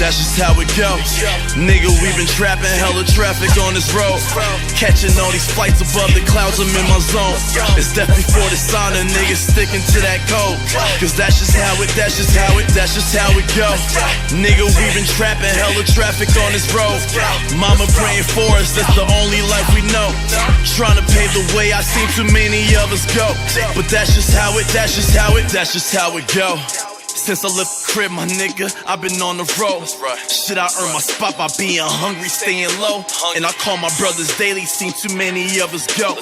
that's just how it go. Nigga, we been trapping hella traffic on this road. Catching all these flights above the clouds, I'm in my zone. It's death before the sign, and niggas sticking to that code. Cause that's just how it go. Nigga, we been trapping hella traffic on this road. Mama praying for us, that's the only life we know. Trying to pave the way, I seen too many of us go. But that's just how it go. Since I left the crib, my nigga, I've been on the road. Shit, I earn my spot by being hungry, staying low. And I call my brothers daily, seen too many of us go.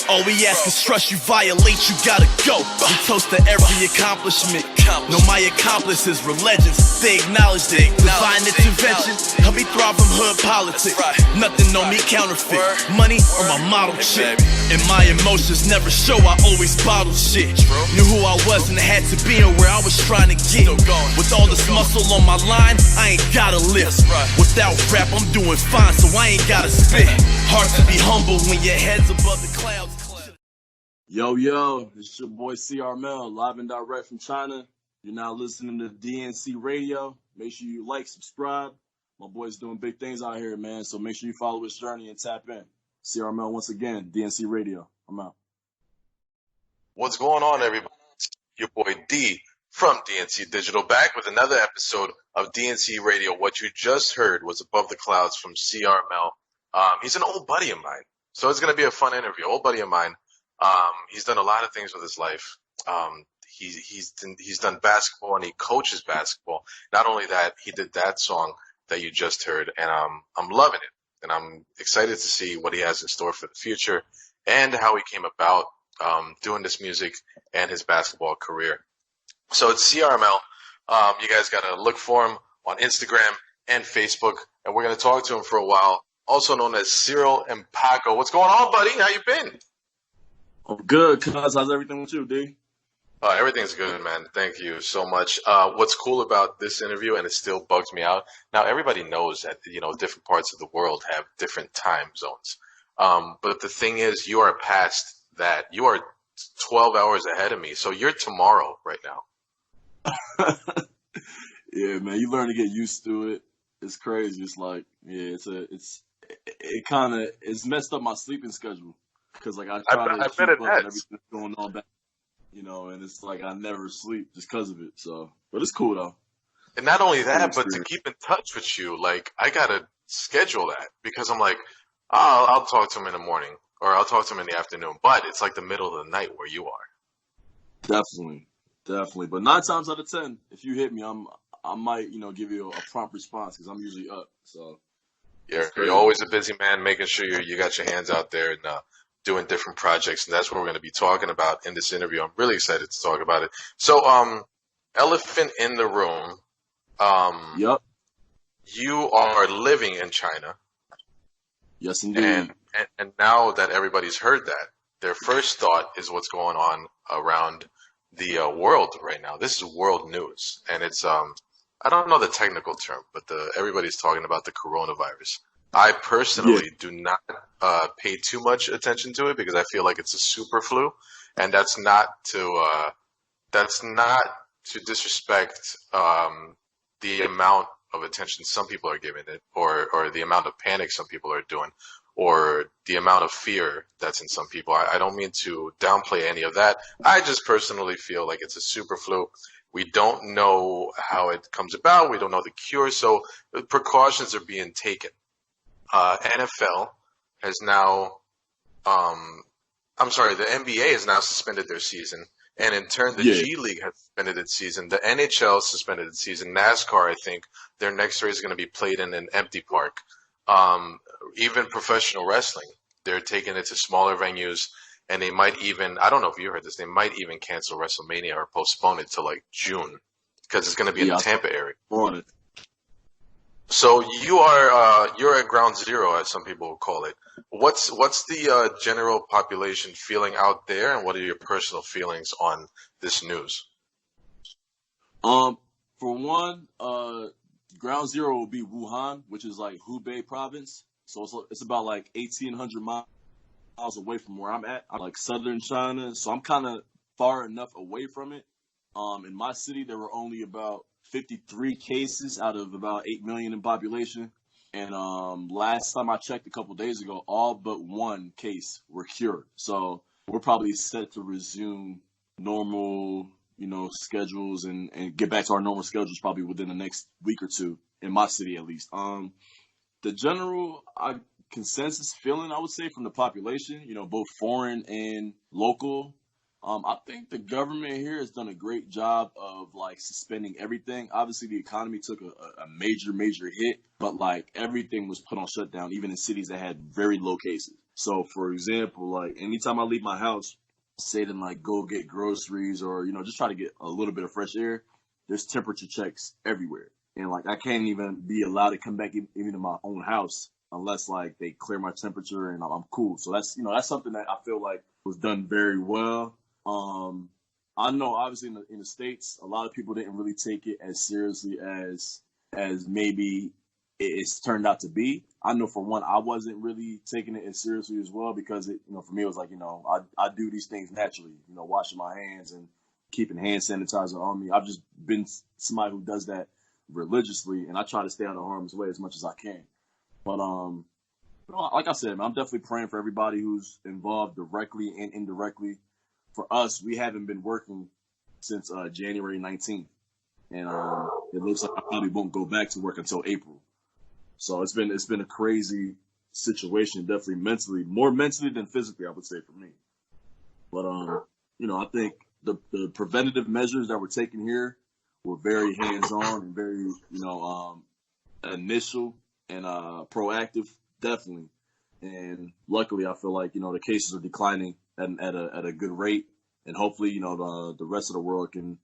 All we ask is trust, you violate, you gotta go. We toast to every accomplishment. No, my accomplices were legends, they acknowledged it. Divine intervention, help me thrive from hood politics. Nothing on me counterfeit, money or my model shit. And my emotions never show, I always bottle shit. Knew who I was and had to be and where I was trying to get. With all this muscle on my line, I ain't gotta lift. Without rap, I'm doing fine, so I ain't gotta spit. Hard to be humble when your head's above the clouds. Yo, this is your boy Armel, live and direct from China. You're now listening to DNC Radio. Make sure you like, subscribe. My boy's doing big things out here, man, so make sure you follow his journey and tap in. Armel once again, DNC Radio. I'm out. What's going on, everybody? It's your boy D from DNC Digital, back with another episode of DNC Radio. What you just heard was Above the Clouds from Armel. He's an old buddy of mine, so it's going to be a fun interview. Old buddy of mine. He's done a lot of things with his life. He's done basketball and he coaches basketball. Not only that, he did that song that you just heard, and I'm loving it. And I'm excited to see what he has in store for the future and how he came about doing this music and his basketball career. So it's Armel. You guys got to look for him on Instagram and Facebook, and we're going to talk to him for a while, also known as Cyril Mpacko. What's going on, buddy? How you been? I'm good, cuz. How's everything with you, D? Everything's good, man. Thank you so much. What's cool about this interview, and it still bugs me out, now everybody knows that, different parts of the world have different time zones. But the thing is, you are past that. You are 12 hours ahead of me, so you're tomorrow right now. Yeah, man, you learn to get used to it. It's crazy. It's like, yeah, it's messed up my sleeping schedule. Cause like I try to keep up with everything that's going on back, and it's like I never sleep just cause of it. So, but it's cool though. And not only that, but to keep in touch with you, like I gotta schedule that because I'm like, I'll talk to him in the morning or I'll talk to him in the afternoon, but it's like the middle of the night where you are. Definitely. But 9 times out of 10, if you hit me, I might, give you a prompt response because I'm usually up. So you're always a busy man, making sure you got your hands out there and doing different projects, and that's what we're going to be talking about in this interview. I'm really excited to talk about it. So, elephant in the room. Yep. You are living in China. Yes, indeed. And now that everybody's heard that, their first thought is what's going on around the world right now. This is world news, and it's I don't know the technical term, but everybody's talking about the coronavirus. I personally do not pay too much attention to it because I feel like it's a super flu, and that's not to disrespect the amount of attention some people are giving it, or the amount of panic some people are doing, or the amount of fear that's in some people. I don't mean to downplay any of that. I just personally feel like it's a super flu. We don't know how it comes about. We don't know the cure, so precautions are being taken. NFL has now, the NBA has now suspended their season, and in turn, the G League has suspended its season. The NHL suspended its season. NASCAR, I think, their next race is going to be played in an empty park. Even professional wrestling, they're taking it to smaller venues, and they might even, I don't know if you heard this, they might even cancel WrestleMania or postpone it to like June because it's going to be in the Tampa area. So you're at ground zero, as some people will call it. What's the general population feeling out there, and what are your personal feelings on this news? For one, ground zero will be Wuhan, which is like Hubei province. So it's about like 1,800 miles away from where I'm at. I'm like southern China, so I'm kind of far enough away from it. In my city, there were only about 53 cases out of about 8 million in population. And last time I checked a couple days ago, all but one case were cured. So we're probably set to resume normal, schedules and get back to our normal schedules probably within the next week or two, in my city at least. The general consensus feeling, I would say, from the population, both foreign and local, I think the government here has done a great job of suspending everything. Obviously, the economy took a major hit, but everything was put on shutdown, even in cities that had very low cases. So, for example, anytime I leave my house, say to go get groceries or just try to get a little bit of fresh air, there's temperature checks everywhere, and I can't even be allowed to come back even to my own house unless they clear my temperature and I'm cool. So that's that's something that I feel was done very well. I know obviously in the States, a lot of people didn't really take it as seriously as maybe it's turned out to be. I know for one, I wasn't really taking it as seriously as well because for me, it was I do these things naturally, washing my hands and keeping hand sanitizer on me. I've just been somebody who does that religiously, and I try to stay out of harm's way as much as I can. But, like I said, man, I'm definitely praying for everybody who's involved directly and indirectly. For us, we haven't been working since January 19th, and it looks like I probably won't go back to work until April. So it's been a crazy situation, definitely more mentally than physically, I would say for me. But I think the preventative measures that were taken here were very hands-on and very initial and proactive, definitely. And luckily, I feel the cases are declining at a good rate, and hopefully, the rest of the world can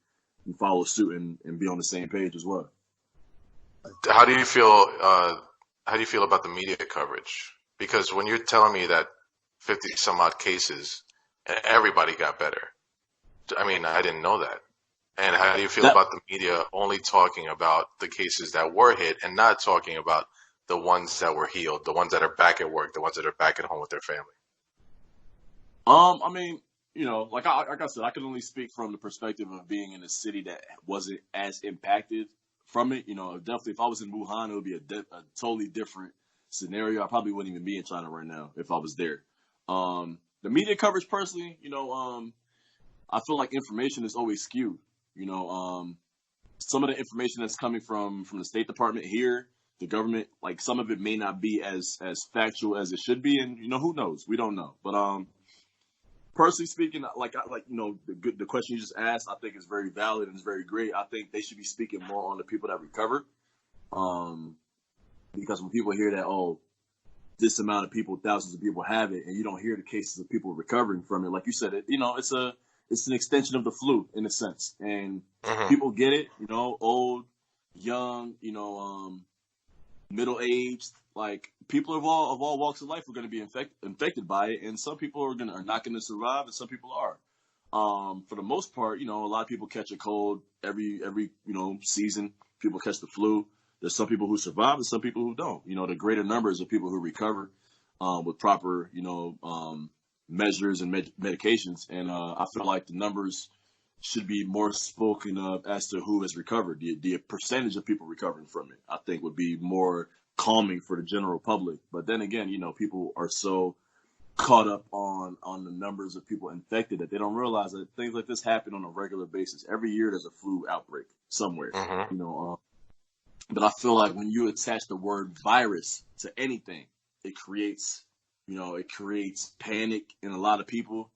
follow suit and be on the same page as well. How do you feel? How do you feel about the media coverage? Because when you're telling me that 50 some odd cases, everybody got better. I mean, I didn't know that. And how do you feel about the media only talking about the cases that were hit and not talking about the ones that were healed, the ones that are back at work, the ones that are back at home with their family? I mean, like I said, I can only speak from the perspective of being in a city that wasn't as impacted from it. Definitely, if I was in Wuhan, it would be a totally different scenario. I probably wouldn't even be in China right now if I was there. The media coverage, personally, I feel like information is always skewed. Some of the information that's coming from the State Department here, the government, some of it may not be as factual as it should be, and who knows? We don't know. But personally speaking, the question you just asked, I think is very valid and is very great. I think they should be speaking more on the people that recovered, because when people hear that, this amount of people, thousands of people have it, and you don't hear the cases of people recovering from it, like you said, it's an extension of the flu in a sense, and people get it, old, young, middle-aged, people of all walks of life are going to be infected by it, and some people are not going to survive, and some people are. For the most part, a lot of people catch a cold every season. People catch the flu. There's some people who survive and some people who don't. The greater numbers of people who recover with proper, measures and medications, and I feel like the numbers should be more spoken of as to who has recovered. The percentage of people recovering from it, I think, would be more calming for the general public. But then again, people are so caught up on the numbers of people infected that they don't realize that things like this happen on a regular basis. Every year there's a flu outbreak somewhere, but I feel like when you attach the word virus to anything, it creates panic in a lot of people.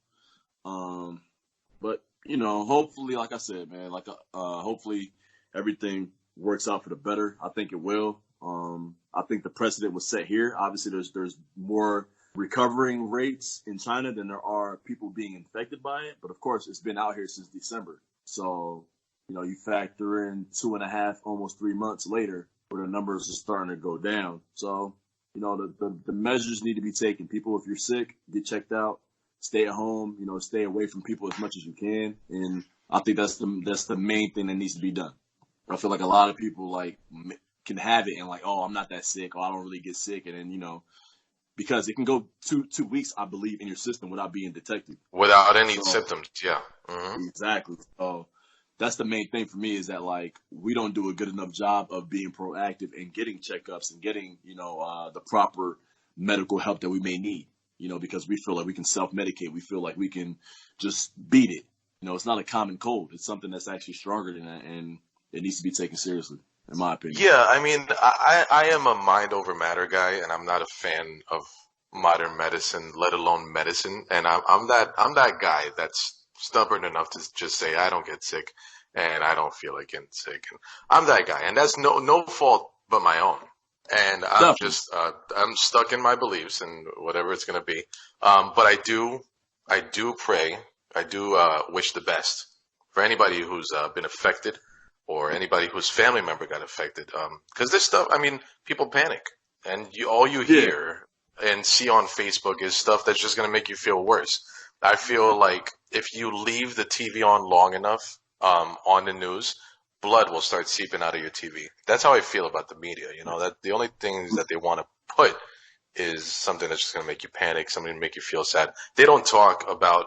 But hopefully, like I said, man, hopefully everything works out for the better. I think it will. I think the precedent was set here. Obviously, there's more recovering rates in China than there are people being infected by it. But of course, it's been out here since December. So, you factor in 2.5, almost 3 months later, where the numbers are starting to go down. So, the measures need to be taken. People, if you're sick, get checked out, stay at home, stay away from people as much as you can. And I think that's the main thing that needs to be done. I feel like a lot of people can have it and I'm not that sick, or I don't really get sick. And then, because it can go two weeks, I believe, in your system without being detected. Without any symptoms, yeah. Mm-hmm. Exactly. So that's the main thing for me is that like we don't do a good enough job of being proactive and getting checkups and getting the proper medical help that we may need. Because we feel like we can self-medicate. We feel like we can just beat it. It's not a common cold. It's something that's actually stronger than that, and it needs to be taken seriously, in my opinion. Yeah, I mean, I am a mind over matter guy, and I'm not a fan of modern medicine, let alone medicine. And I'm that guy that's stubborn enough to just say I don't get sick, and I don't feel like getting sick. And I'm that guy, and that's no fault but my own. And I'm just I'm stuck in my beliefs and whatever it's gonna be. But I do pray, I do wish the best for anybody who's been affected or anybody whose family member got affected. Because this stuff, I mean, people panic, and all you hear and see on Facebook is stuff that's just gonna make you feel worse. I feel like if you leave the TV on long enough on the news, blood will start seeping out of your TV. That's how I feel about the media. That the only things that they want to put is something that's just going to make you panic, something to make you feel sad. They don't talk about,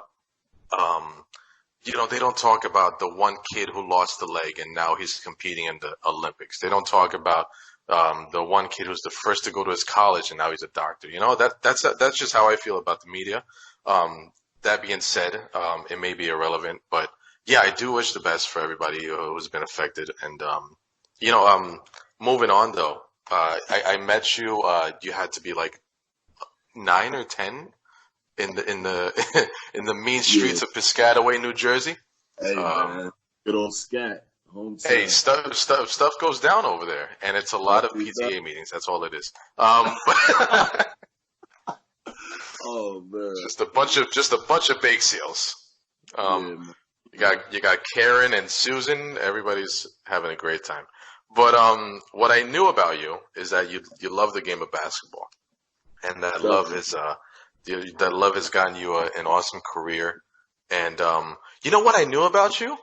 they don't talk about the one kid who lost a leg and now he's competing in the Olympics. They don't talk about the one kid who's the first to go to his college and now he's a doctor. That's just how I feel about the media. That being said, it may be irrelevant, but yeah, I do wish the best for everybody who's been affected. And, moving on though, I met you, you had to be like 9 or 10 in the in the mean streets of Piscataway, New Jersey. Hey, man. Good old scat. Hometown. Hey, stuff goes down over there, and it's a lot of PTA meetings. That's all it is. Oh man. Just a bunch of bake sales. You got Karen and Susan. Everybody's having a great time. But what I knew about you is that you love the game of basketball, and that love has gotten you an awesome career. And you know what I knew about you,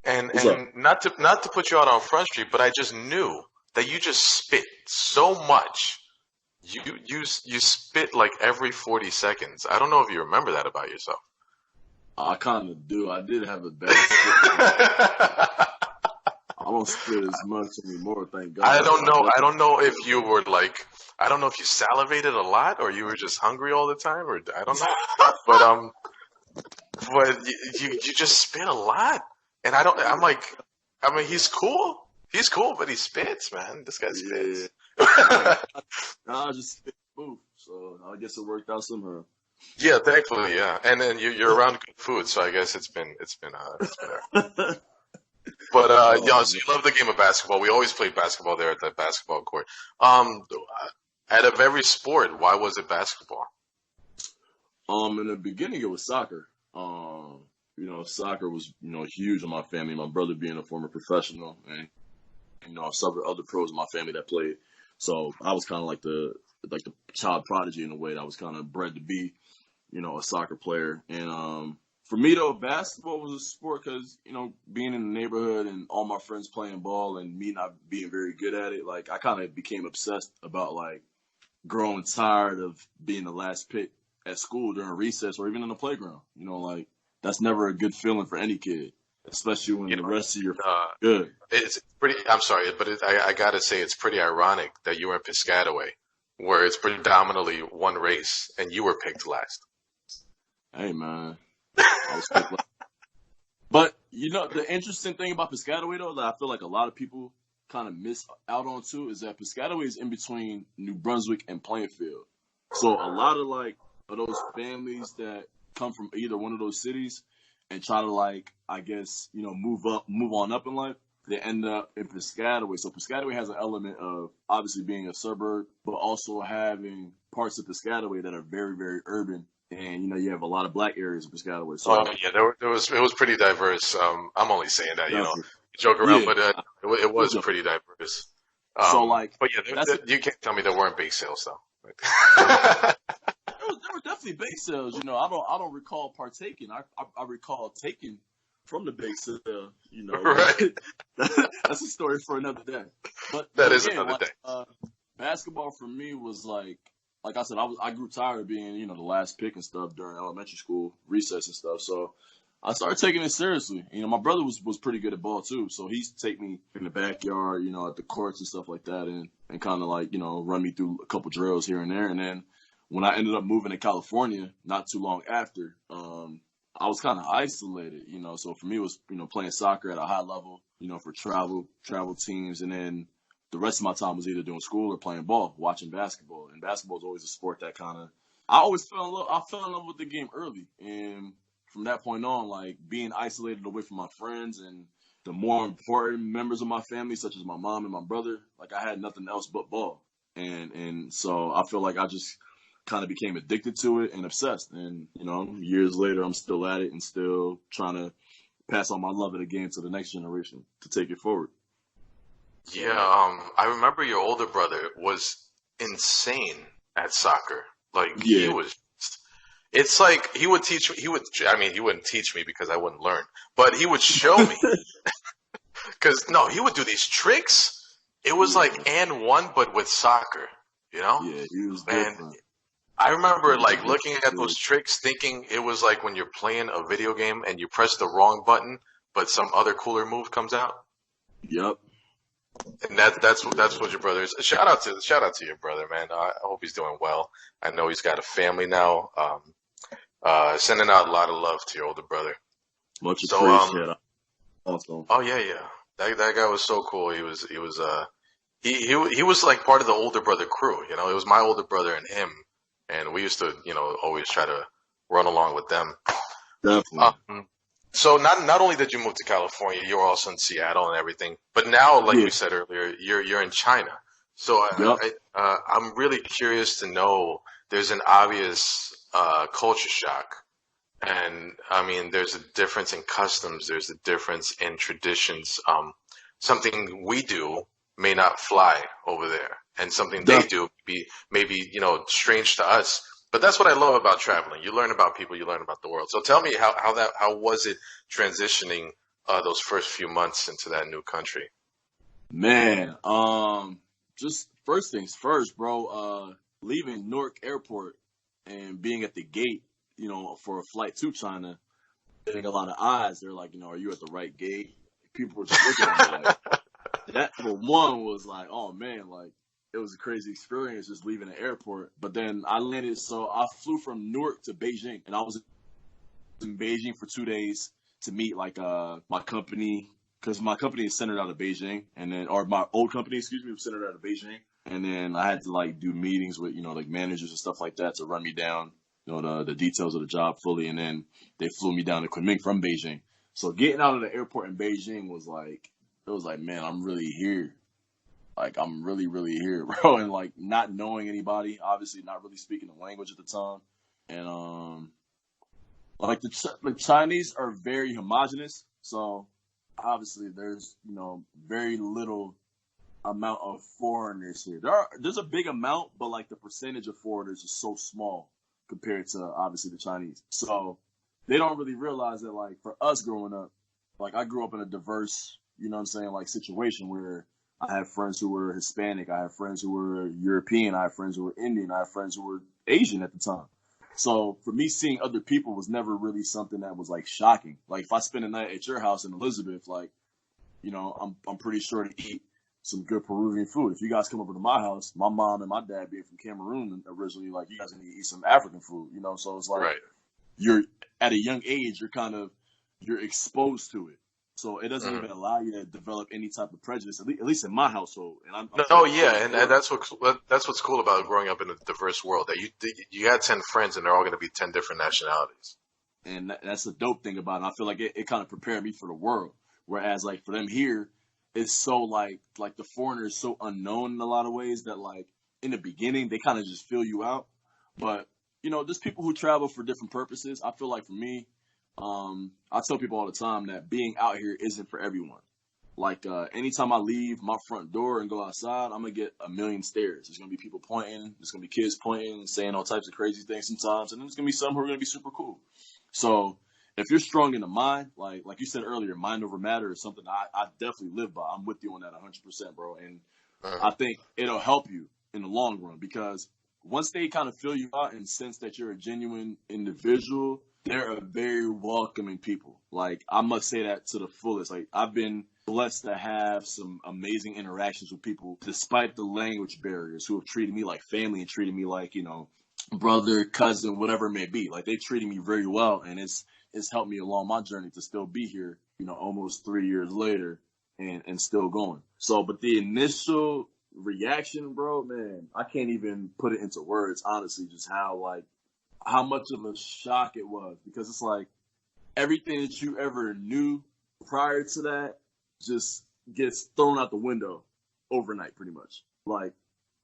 and not to put you out on Front Street, but I just knew that you just spit so much. You spit like every 40 seconds. I don't know if you remember that about yourself. I kind of do. I did have a bad spit. I don't spit as much anymore, thank God. I don't know if you were like, I don't know if you salivated a lot or you were just hungry all the time, or I don't know. But you just spit a lot, and I mean, he's cool, but he spits, man. This guy spits. Yeah. I just spit food, so I guess it worked out somehow. Yeah, thankfully, yeah. And then you're around good food, so I guess it's been But so you love the game of basketball. We always played basketball there at the basketball court. Out of every sport, why was it basketball? In the beginning, it was soccer. Soccer was huge in my family. My brother being a former professional, and several other pros in my family that played. So I was kind of like the child prodigy in a way. That I was kind of bred to be, a soccer player. And for me though, basketball was a sport because being in the neighborhood and all my friends playing ball and me not being very good at it, like I kind of became obsessed about like growing tired of being the last pick at school during recess or even in the playground. Like that's never a good feeling for any kid, especially when the rest of your good. It's pretty. I'm sorry, but I gotta say it's pretty ironic that you were in Piscataway, where it's predominantly one race, and you were picked last. Hey man, I was picked last. But the interesting thing about Piscataway though, that I feel like a lot of people kind of miss out on too, is that Piscataway is in between New Brunswick and Plainfield. So a lot of those families that come from either one of those cities and try to move on up in life, they end up in Piscataway. So Piscataway has an element of obviously being a suburb, but also having parts of Piscataway that are very, very urban. And you have a lot of black areas in Piscataway. So it was pretty diverse. I'm only saying that, joke around, but it was pretty diverse. But yeah, you can't tell me there weren't bake sales though. There were definitely bake sales. I don't recall partaking. I recall taking from the bake sale. Right. That's a story for another day. But that is another day. Basketball for me was like I said, I grew tired of being the last pick and stuff during elementary school recess and stuff. So I started taking it seriously. My brother was pretty good at ball too, so he used to take me in the backyard, at the courts and stuff like that, and kind of like run me through a couple drills here and there. And then when I ended up moving to California, not too long after, I was kind of isolated, So for me, it was playing soccer at a high level, for travel teams, and then the rest of my time was either doing school or playing ball, watching basketball. And basketball is always a sport that I always fell in love. I fell in love with the game early, and from that point on, like being isolated away from my friends and the more important members of my family, such as my mom and my brother, like I had nothing else but ball. And so I feel like I just kind of became addicted to it and obsessed. And, years later, I'm still at it and still trying to pass on my love of the game to the next generation to take it forward. Yeah, I remember your older brother was insane at soccer. Like he was. It's like he wouldn't teach me because I wouldn't learn, but he would show me. Because, no, he would do these tricks. It was like and one, but with soccer, Yeah, he was different. And I remember like looking at those tricks thinking it was like when you're playing a video game and you press the wrong button, but some other cooler move comes out. Yep. And that's what your brother is. Shout out to your brother, man. I hope he's doing well. I know he's got a family now. Sending out a lot of love to your older brother. Much appreciated. Awesome. Oh yeah. That guy was so cool. He was like part of the older brother crew. It was my older brother and him, and we used to always try to run along with them. Definitely. So not only did you move to California, you were also in Seattle and everything, but now, like we said earlier, you're in China. So I'm really curious to know. There's an obvious culture shock, and I mean, there's a difference in customs. There's a difference in traditions. Something we do may not fly over there, and something they do maybe strange to us. But that's what I love about traveling. You learn about people, you learn about the world. So tell me how was it transitioning those first few months into that new country? Man, just first things first, bro. Leaving Newark Airport and being at the gate, for a flight to China, getting a lot of eyes. They're like, are you at the right gate? People were just looking at me like that. For one, was like, oh man, like. It was a crazy experience just leaving the airport. But then I landed, so I flew from Newark to Beijing, and I was in Beijing for 2 days to meet like my company, because my company is centered out of Beijing, or my old company, was centered out of Beijing. And then I had to like do meetings with, like managers and stuff like that to run me down, the details of the job fully. And then they flew me down to Kunming from Beijing. So getting out of the airport in Beijing was like, man, I'm really here. Like, I'm really, really here, bro. And, like, not knowing anybody, obviously not really speaking the language at the time. And, like, the Chinese are very homogenous. So, obviously, there's, very little amount of foreigners here. There's a big amount, but, like, the percentage of foreigners is so small compared to, obviously, the Chinese. So, they don't really realize that, like, for us growing up, like, I grew up in a diverse, like, situation where I have friends who were Hispanic. I have friends who were European. I have friends who were Indian. I have friends who were Asian at the time. So for me, seeing other people was never really something that was like shocking. Like if I spend a night at your house in Elizabeth, like, I'm pretty sure to eat some good Peruvian food. If you guys come over to my house, my mom and my dad being from Cameroon originally, like you guys need to eat some African food, So it's like you're at a young age, you're exposed to it. So it doesn't even allow you to develop any type of prejudice, at least in my household. And that's what's cool about growing up in a diverse world. That you had 10 friends, and they're all going to be 10 different nationalities. And that's the dope thing about it. I feel like it kind of prepared me for the world. Whereas like for them here, it's so like the foreigner is so unknown in a lot of ways that like in the beginning they kind of just fill you out. But there's people who travel for different purposes. I feel like for me. I tell people all the time that being out here isn't for everyone. Like, anytime I leave my front door and go outside, I'm going to get a million stares. There's going to be people pointing. There's going to be kids pointing and saying all types of crazy things sometimes. And then there's going to be some who are going to be super cool. So if you're strong in the mind, like you said earlier, mind over matter is something I definitely live by. I'm with you on that 100%, bro. And I think it'll help you in the long run because once they kind of fill you out and sense that you're a genuine individual, they're a very welcoming people. Like, I must say that to the fullest. Like, I've been blessed to have some amazing interactions with people despite the language barriers who have treated me like family and treated me like, brother, cousin, whatever it may be. Like, they treated me very well, and it's helped me along my journey to still be here, almost 3 years later and still going. So, but the initial reaction, bro, man, I can't even put it into words, honestly, just how much of a shock it was, because it's like everything that you ever knew prior to that just gets thrown out the window overnight, pretty much. Like,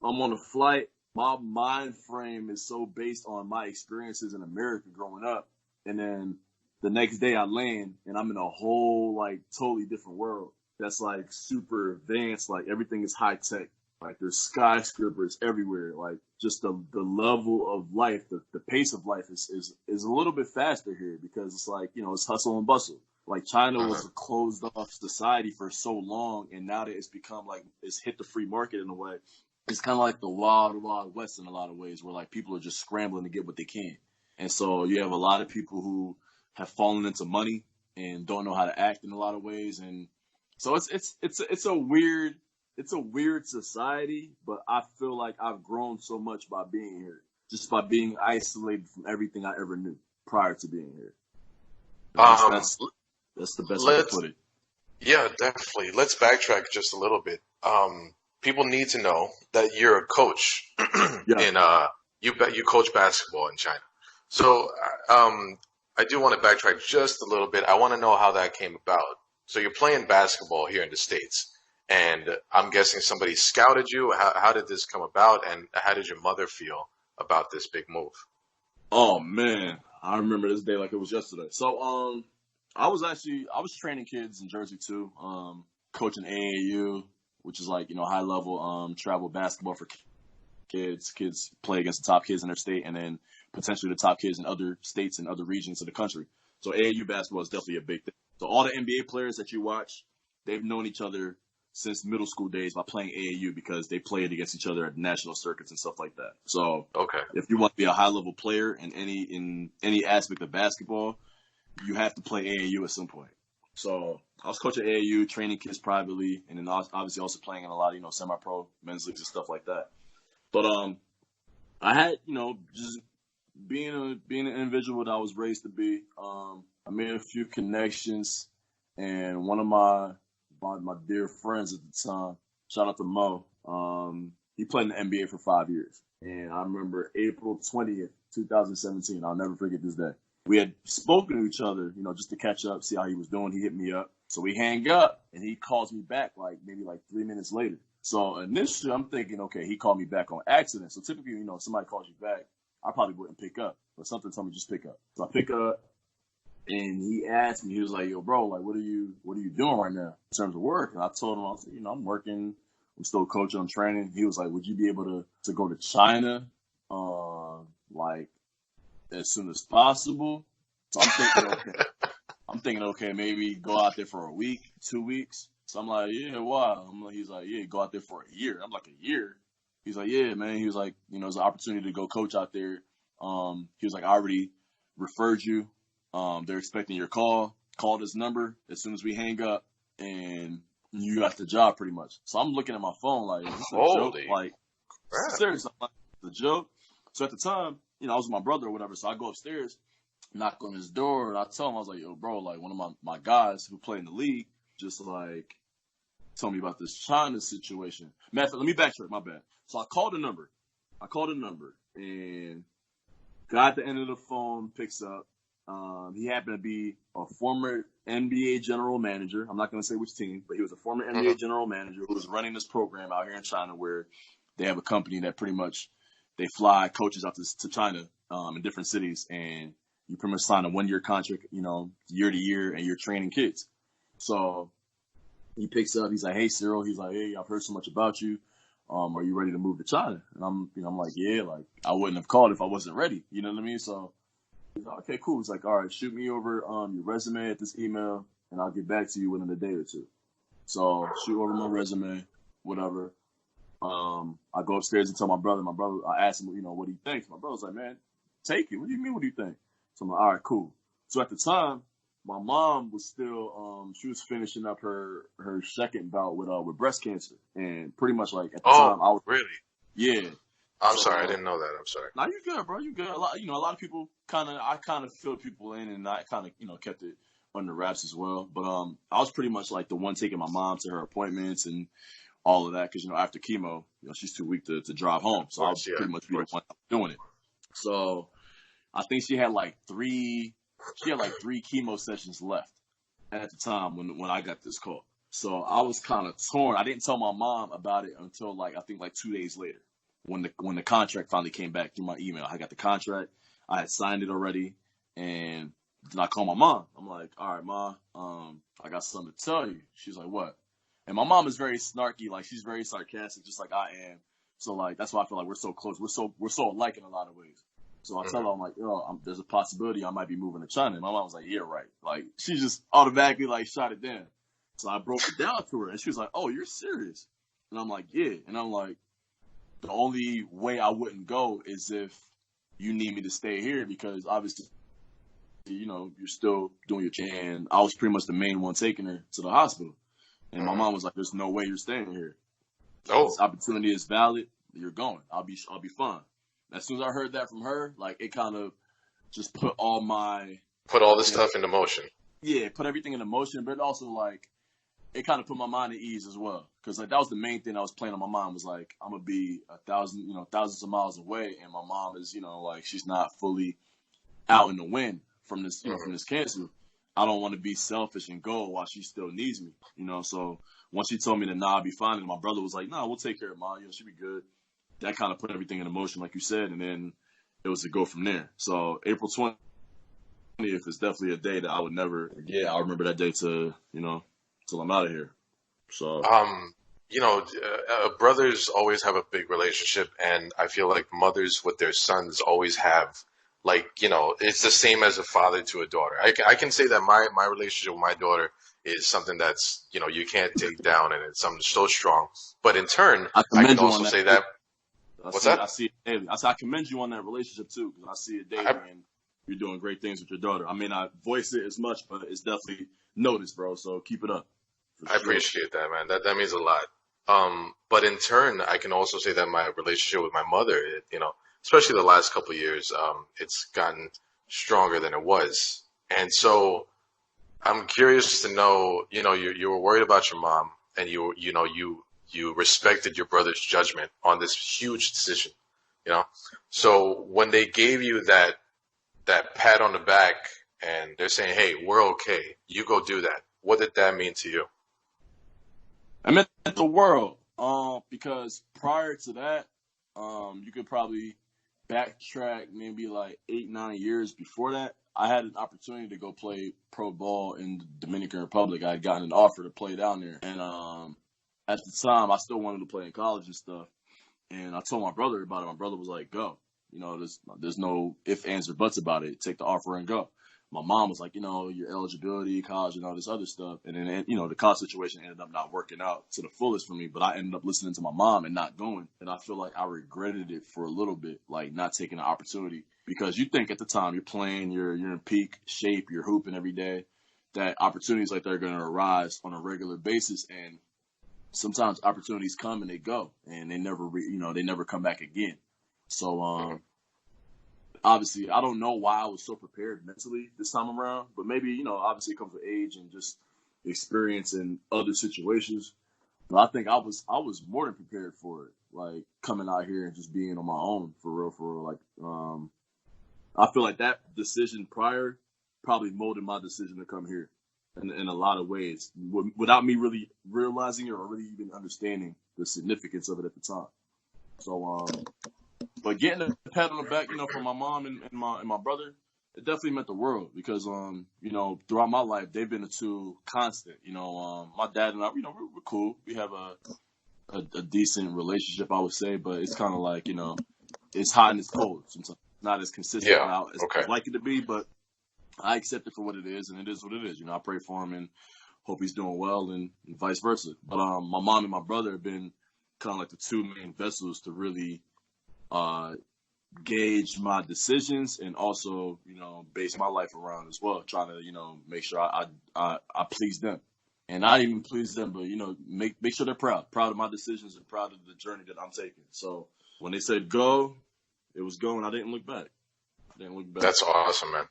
I'm on a flight, my mind frame is so based on my experiences in America growing up, and then the next day I land and I'm in a whole like totally different world that's like super advanced, like everything is high tech. Like, there's skyscrapers everywhere. Like, just the level of life, the pace of life is a little bit faster here, because it's like, it's hustle and bustle. Like, China was a closed off society for so long, and now that it's become like, it's hit the free market in a way. It's kind of like the wild, wild west in a lot of ways, where like people are just scrambling to get what they can. And so you have a lot of people who have fallen into money and don't know how to act in a lot of ways. And so it's a weird society, but I feel like I've grown so much by being here, just by being isolated from everything I ever knew prior to being here. That's the best way to put it. Yeah, definitely. Let's backtrack just a little bit. People need to know that you're a coach in you coach basketball in China. So I do want to backtrack just a little bit. I want to know how that came about. So you're playing basketball here in the States, and I'm guessing somebody scouted you. How did this come about, and how did your mother feel about this big move? Oh man, I remember this day like it was yesterday. So I was training kids in Jersey too, coaching AAU, which is like, high level travel basketball for kids. Kids play against the top kids in their state, and then potentially the top kids in other states and other regions of the country. So AAU basketball is definitely a big thing. So all the NBA players that you watch, they've known each other since middle school days by playing AAU, because they played against each other at national circuits and stuff like that. So if you want to be a high level player in any aspect of basketball, you have to play AAU at some point. So I was coaching AAU, training kids privately, and then obviously also playing in a lot of, semi-pro men's leagues and stuff like that. But I had, just being an individual that I was raised to be, I made a few connections, and one of my dear friends at the time, shout out to Mo, he played in the NBA for 5 years. And I remember April 20th, 2017, I'll never forget this day. We had spoken to each other, just to catch up, see how he was doing. He hit me up. So we hang up, and he calls me back maybe 3 minutes later. So initially I'm thinking, okay, he called me back on accident. So typically, if somebody calls you back, I probably wouldn't pick up. But something told me just pick up. So I pick up, and he asked me, he was like, yo, bro, what are you doing right now in terms of work? And I told him, I was like, I'm working. I'm still coaching, I'm training. He was like, would you be able to go to China, as soon as possible? So I'm thinking, okay, maybe go out there for a week, 2 weeks. So I'm like, yeah, why? He's like, yeah, go out there for a year. I'm like, a year? He's like, yeah, man. He was like, there's an opportunity to go coach out there. He was like, I already referred you. They're expecting your call. Call this number as soon as we hang up, and you got the job pretty much. So I'm looking at my phone like, is this a joke? Like, seriously, I'm like, it's a joke? So at the time, I was with my brother or whatever, so I go upstairs, knock on his door, and I tell him, I was like, yo, bro, one of my guys who play in the league just told me about this China situation. Matter of fact, let me backtrack, my bad. So I called the number, and guy at the end of the phone picks up. He happened to be a former NBA general manager. I'm not going to say which team, but he was a former NBA general manager who was running this program out here in China, where they have a company that pretty much they fly coaches out to China in different cities, and you pretty much sign a 1-year contract, year to year, and you're training kids. So he picks up. He's like, hey, Cyril. He's like, hey, I've heard so much about you. Are you ready to move to China? And I'm like, yeah, I wouldn't have called if I wasn't ready. You know what I mean? So he's like, okay, cool. He's like, all right, shoot me over your resume at this email, and I'll get back to you within a day or two. So shoot over my resume, whatever. I go upstairs and tell my brother. I asked him, what he thinks. My brother's like, man, take it. What do you mean? What do you think? So I'm like, all right, cool. So at the time, my mom was still, she was finishing up her second bout with breast cancer. And pretty much like at the time, I was, really? yeah. I'm So, sorry, I didn't know that. I'm sorry. nah, you good, bro. You good. A lot of people I kind of filled people in, and I kind of, kept it under wraps as well. But I was pretty much like the one taking my mom to her appointments and all of that, because after chemo, she's too weak to drive home, so I was pretty much be the one doing it. So I think she had like three chemo sessions left at the time when I got this call. So I was kind of torn. I didn't tell my mom about it until I think 2 days later, when the contract finally came back through my email. I got the contract. I had signed it already, and then I called my mom. I'm like, all right, Ma, I got something to tell you. She's like, what? And my mom is very snarky, like she's very sarcastic, just like I am. So like that's why I feel like we're so close. We're so alike in a lot of ways. So I tell her, I'm like, there's a possibility I might be moving to China. And my mom was like, yeah, right. Like she just automatically like shot it down. So I broke it down to her, and she was like, oh, you're serious? And I'm like, yeah. And I'm like, the only way I wouldn't go is if you need me to stay here, because obviously, you're still doing your thing. And I was pretty much the main one taking her to the hospital. And my mom was like, there's no way you're staying here. This opportunity is valid. You're going. I'll be fine. As soon as I heard that from her, like it kind of just put all this stuff into motion. Yeah, put everything into motion, but also like it kind of put my mind at ease as well, because like that was the main thing I was playing on my mind, was like I'm gonna be thousands of miles away, and my mom is like she's not fully out in the wind from this from this cancer. I don't want to be selfish and go while she still needs me, So once she told me that I'll be fine, and my brother was like, nah, we'll take care of Mom, she'll be good. That kind of put everything in motion, like you said, and then it was to go from there. So April 20th is definitely a day that I would never forget. I'll remember that day till I'm out of here. So, brothers always have a big relationship, and I feel like mothers with their sons always have, like, it's the same as a father to a daughter. I can say that my relationship with my daughter is something that's, you can't take down, and it's something so strong. But in turn, I can also say that. What's that? I see it daily. I commend you on that relationship too, because I see it daily, and you're doing great things with your daughter. I may not voice it as much, but it's definitely noticed, bro. So keep it up. I appreciate that, man. That means a lot. But in turn, I can also say that my relationship with my mother, especially the last couple of years, it's gotten stronger than it was. And so I'm curious to know, you were worried about your mom, and you respected your brother's judgment on this huge decision, So when they gave you that pat on the back and they're saying, hey, we're okay, you go do that, what did that mean to you? I meant the world, because prior to that, you could probably backtrack maybe like 8-9 years before that. I had an opportunity to go play pro ball in the Dominican Republic. I had gotten an offer to play down there, and at the time, I still wanted to play in college and stuff. And I told my brother about it. My brother was like, go. There's no ifs, ands, or buts about it. Take the offer and go. My mom was like, your eligibility, college, and all this other stuff. And then, the college situation ended up not working out to the fullest for me. But I ended up listening to my mom and not going. And I feel like I regretted it for a little bit, like not taking the opportunity. Because you think at the time you're playing, you're in peak shape, you're hooping every day, that opportunities like that are going to arise on a regular basis. And sometimes opportunities come and they go, and they never come back again. So, obviously, I don't know why I was so prepared mentally this time around, but maybe, obviously it comes with age and just experience in other situations. But I think I was more than prepared for it, like coming out here and just being on my own for real. Like, I feel like that decision prior probably molded my decision to come here in a lot of ways, without me really realizing it or really even understanding the significance of it at the time. So, but getting a pat on the back, from my mom and my brother, it definitely meant the world, because, throughout my life, they've been the two constant. My dad and I, we're cool. We have a decent relationship, I would say, but it's kind of like, it's hot and it's cold sometimes. Not as consistent now as I'd like it to be, but I accept it for what it is, and it is what it is. I pray for him and hope he's doing well, and vice versa. But my mom and my brother have been kind of like the two main vessels to really gauge my decisions and also, base my life around as well, trying to, make sure I please them. And not even please them, but, make sure they're proud of my decisions and proud of the journey that I'm taking. So when they said go, it was go, and I didn't look back. That's awesome, man.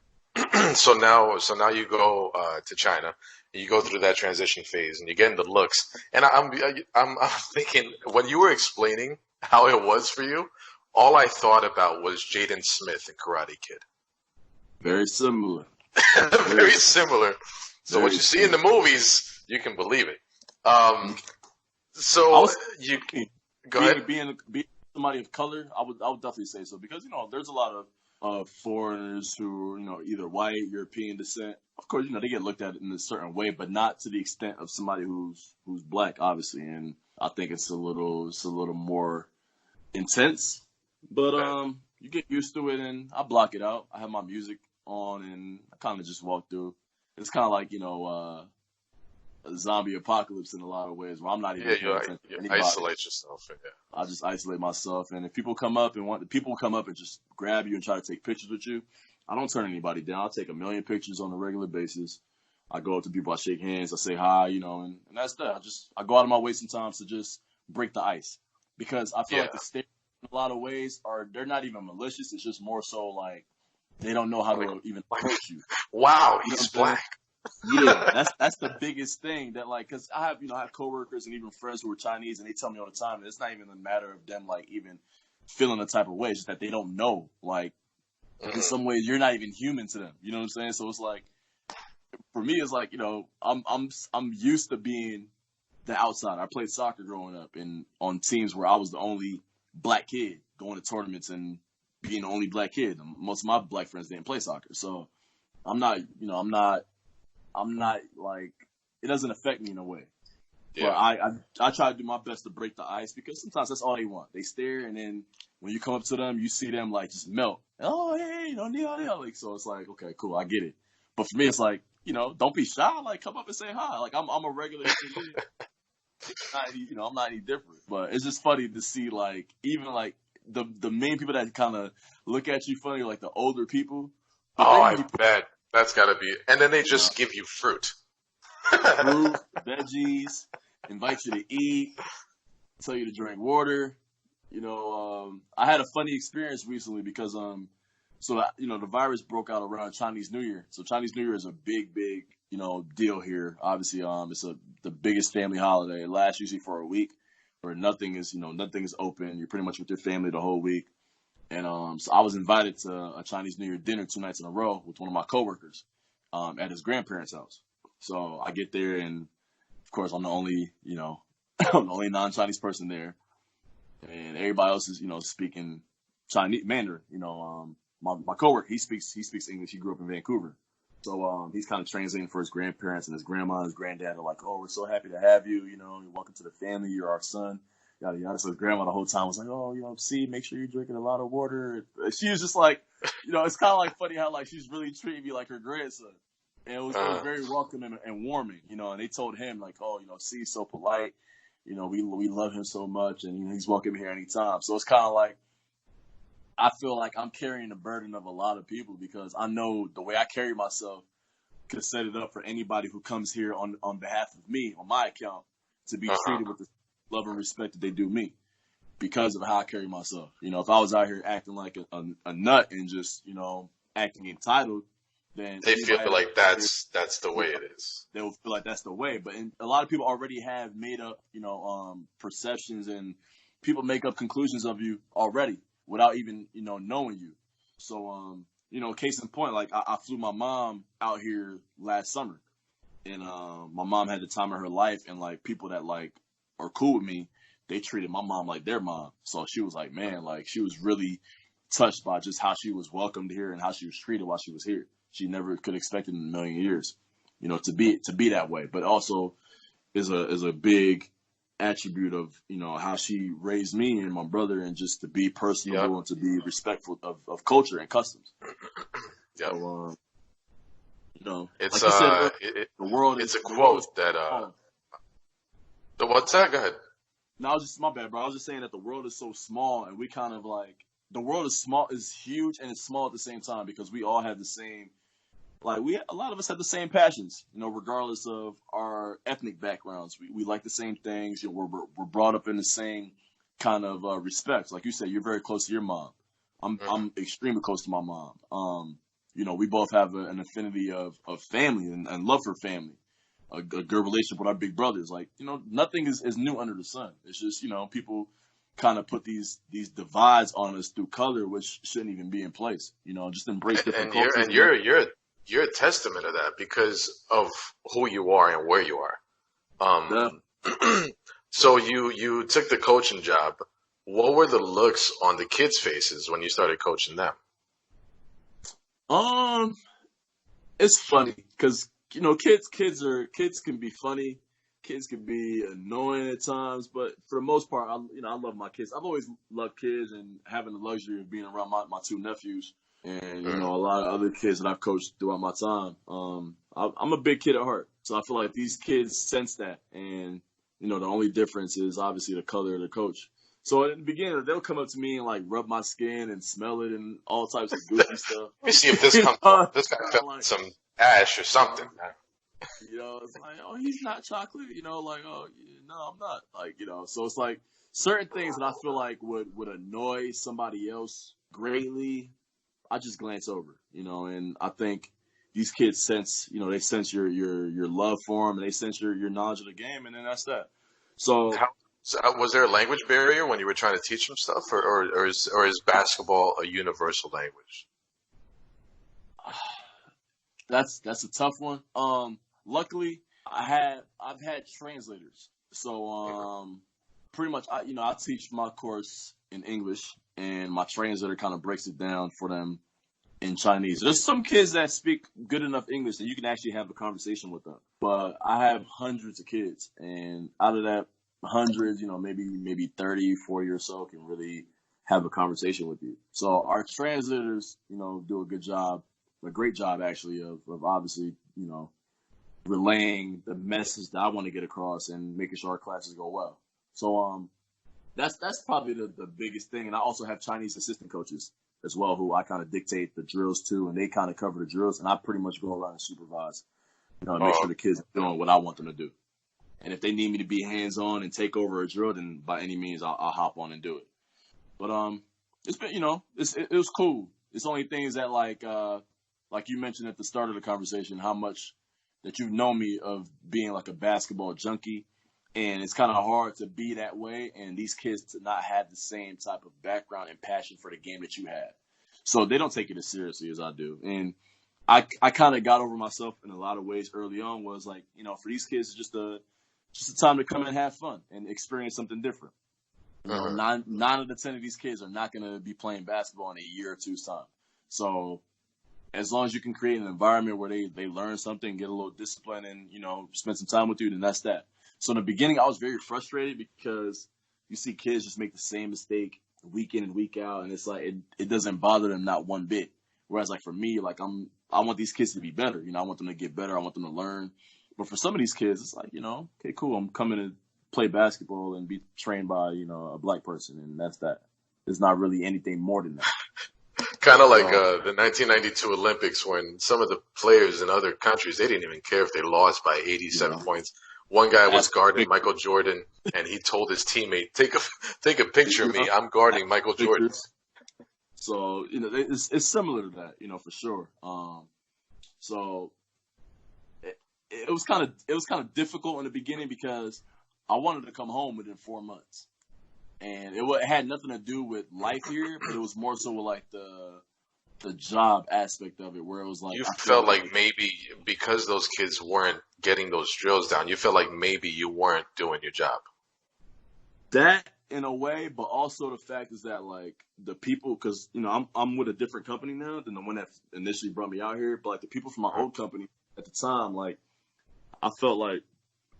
So now you go to China, and you go through that transition phase, and you get into looks. And I'm thinking, when you were explaining how it was for you, all I thought about was Jaden Smith in Karate Kid. Very similar. Very similar. So what you see in the movies, you can believe it. So you go ahead. Being somebody of color, I would definitely say so, because there's a lot of foreigners who either white, European descent. Of course, they get looked at in a certain way, but not to the extent of somebody who's black, obviously. And I think it's a little more intense. But you get used to it, and I block it out. I have my music on, and I kind of just walk through. It's kind of like a zombie apocalypse in a lot of ways, where I'm not even paying attention to anybody. Isolate yourself. Yeah. I just isolate myself, and if people come up and just grab you and try to take pictures with you, I don't turn anybody down. I'll take 1 million pictures on a regular basis. I go up to people, I shake hands, I say hi, and that's that. I go out of my way sometimes to just break the ice, because I feel like the stare in a lot of ways they're not even malicious. It's just more so like they don't know how to even approach you. Wow, he's black. Yeah, that's the biggest thing that, like, because I have coworkers and even friends who are Chinese, and they tell me all the time that it's not even a matter of them like even feeling a type of way. It's just that they don't know. Like, in some ways, you're not even human to them. You know what I'm saying? So it's like, for me, it's like, I'm used to being the outsider. I played soccer growing up, and on teams where I was the only black kid going to tournaments and being the only black kid. Most of my black friends didn't play soccer, so I'm not like, it doesn't affect me in a way. Yeah. But I try to do my best to break the ice, because sometimes that's all they want. They stare, and then when you come up to them, you see them like just melt. Oh, hey, like, so it's like, okay, cool, I get it. But for me, it's like, don't be shy. Like, come up and say hi. Like, I'm a regular kid. I'm not any different. But it's just funny to see, like, even like the main people that kind of look at you funny, like the older people. Oh, I bet. That's got to be it. And then they just give you fruit. Fruit, veggies, invite you to eat, tell you to drink water. I had a funny experience recently because, the virus broke out around Chinese New Year. So Chinese New Year is a big, deal here. Obviously, it's the biggest family holiday. It lasts usually for a week, where nothing is open. You're pretty much with your family the whole week. And so I was invited to a Chinese New Year dinner 2 nights in a row with one of my coworkers at his grandparents' house. So I get there, and of course I'm the only, I'm the only non-Chinese person there, and everybody else is, speaking Chinese Mandarin. My coworker, he speaks English. He grew up in Vancouver, so he's kind of translating for his grandparents, and his grandma and his granddad are like, "Oh, we're so happy to have you. You're welcome to the family. You're our son." Yada yada. So his grandma the whole time was like, "Oh, make sure you're drinking a lot of water." She was just like, it's kind of like funny how like she's really treating me like her grandson, and it was very welcoming and warming, And they told him like, "Oh, C's so polite, we love him so much, and he's welcome here anytime." So it's kind of like, I feel like I'm carrying the burden of a lot of people, because I know the way I carry myself could set it up for anybody who comes here on behalf of me, on my account, to be treated with the love and respect that they do me, because of how I carry myself. If I was out here acting like a nut and just, acting entitled, then they feel like that's the way it is. They will feel like that's the way. But a lot of people already have made up, perceptions, and people make up conclusions of you already without even, knowing you. So, case in point, like I flew my mom out here last summer, and my mom had the time of her life, and like people that like are cool with me, they treated my mom like their mom. So she was like, man, like she was really touched by just how she was welcomed here and how she was treated while she was here. She never could expect it in a million years, to be that way. But also is a big attribute of, how she raised me and my brother, and just to be personable and to be respectful of culture and customs. Yeah. So, it's like I said, the world it's a quote that the what's that? Go ahead. No, my bad, bro. I was just saying that the world is so small, and we kind of like, the world is huge and it's small at the same time because we all have the same, like a lot of us have the same passions, regardless of our ethnic backgrounds. We like the same things. We're brought up in the same kind of respects. Like you said, you're very close to your mom. I'm extremely close to my mom. We both have an affinity of family and love for family. A good relationship with our big brothers. Like, nothing is new under the sun. It's just, people kind of put these divides on us through color, which shouldn't even be in place. Just embrace different cultures. And you're a testament of that because of who you are and where you are. So you took the coaching job. What were the looks on the kids' faces when you started coaching them? It's funny because kids can be funny, kids can be annoying at times, but for the most part, I love my kids. I've always loved kids and having the luxury of being around my two nephews and a lot of other kids that I've coached throughout my time. I'm a big kid at heart, so I feel like these kids sense that, and the only difference is obviously the color of the coach. So in the beginning, they'll come up to me and like rub my skin and smell it and all types of goofy stuff. Let me see if this comes up. This guy felt like some ash or something. It's like, oh, he's not chocolate. Like, oh, no, I'm not. Like, so it's like certain things that I feel like would annoy somebody else greatly, I just glance over, and I think these kids sense, they sense your love for them and they sense your knowledge of the game, and then that's that. So was there a language barrier when you were trying to teach them stuff, or is basketball a universal language? That's a tough one. Luckily, I've had translators, so pretty much I teach my course in English, and my translator kind of breaks it down for them in Chinese. There's some kids that speak good enough English that you can actually have a conversation with them, but I have hundreds of kids, and out of that hundreds, maybe 30, 40 or so can really have a conversation with you. So our translators, do a great job actually of obviously, relaying the message that I want to get across and making sure our classes go well. So that's probably the biggest thing. And I also have Chinese assistant coaches as well who I kind of dictate the drills to, and they kind of cover the drills, and I pretty much go around and supervise, and make sure the kids are doing what I want them to do. And if they need me to be hands-on and take over a drill, then by any means I'll hop on and do it. But it's been, it was cool. It's only things that like you mentioned at the start of the conversation, how much that you've known me of being like a basketball junkie, and it's kind of hard to be that way and these kids to not have the same type of background and passion for the game that you have. So they don't take it as seriously as I do. And I kind of got over myself in a lot of ways early on. Was like, for these kids, it's just a time to come and have fun and experience something different. Nine out of 10 of these kids are not going to be playing basketball in a year or two's time. So as long as you can create an environment where they learn something, get a little discipline, and, spend some time with you, then that's that. So in the beginning, I was very frustrated because you see kids just make the same mistake week in and week out, and it's like it doesn't bother them not one bit. Whereas like for me, like I want these kids to be better. I want them to get better. I want them to learn. But for some of these kids, it's like, okay, cool. I'm coming to play basketball and be trained by, a black person, and that's that. There's not really anything more than that. Kind of like the 1992 Olympics when some of the players in other countries, they didn't even care if they lost by 87 points. One guy was guarding Michael Jordan, and he told his teammate, take a picture of me. I'm guarding Michael Jordan. So, it's similar to that, for sure. So it was kind of difficult in the beginning because I wanted to come home within 4 months. And it had nothing to do with life here, but it was more so with like the job aspect of it, where it was like you felt like maybe because those kids weren't getting those drills down, you felt like maybe you weren't doing your job. That in a way, but also the fact is that like the people, because I'm with a different company now than the one that initially brought me out here, but like the people from my old company at the time, like I felt like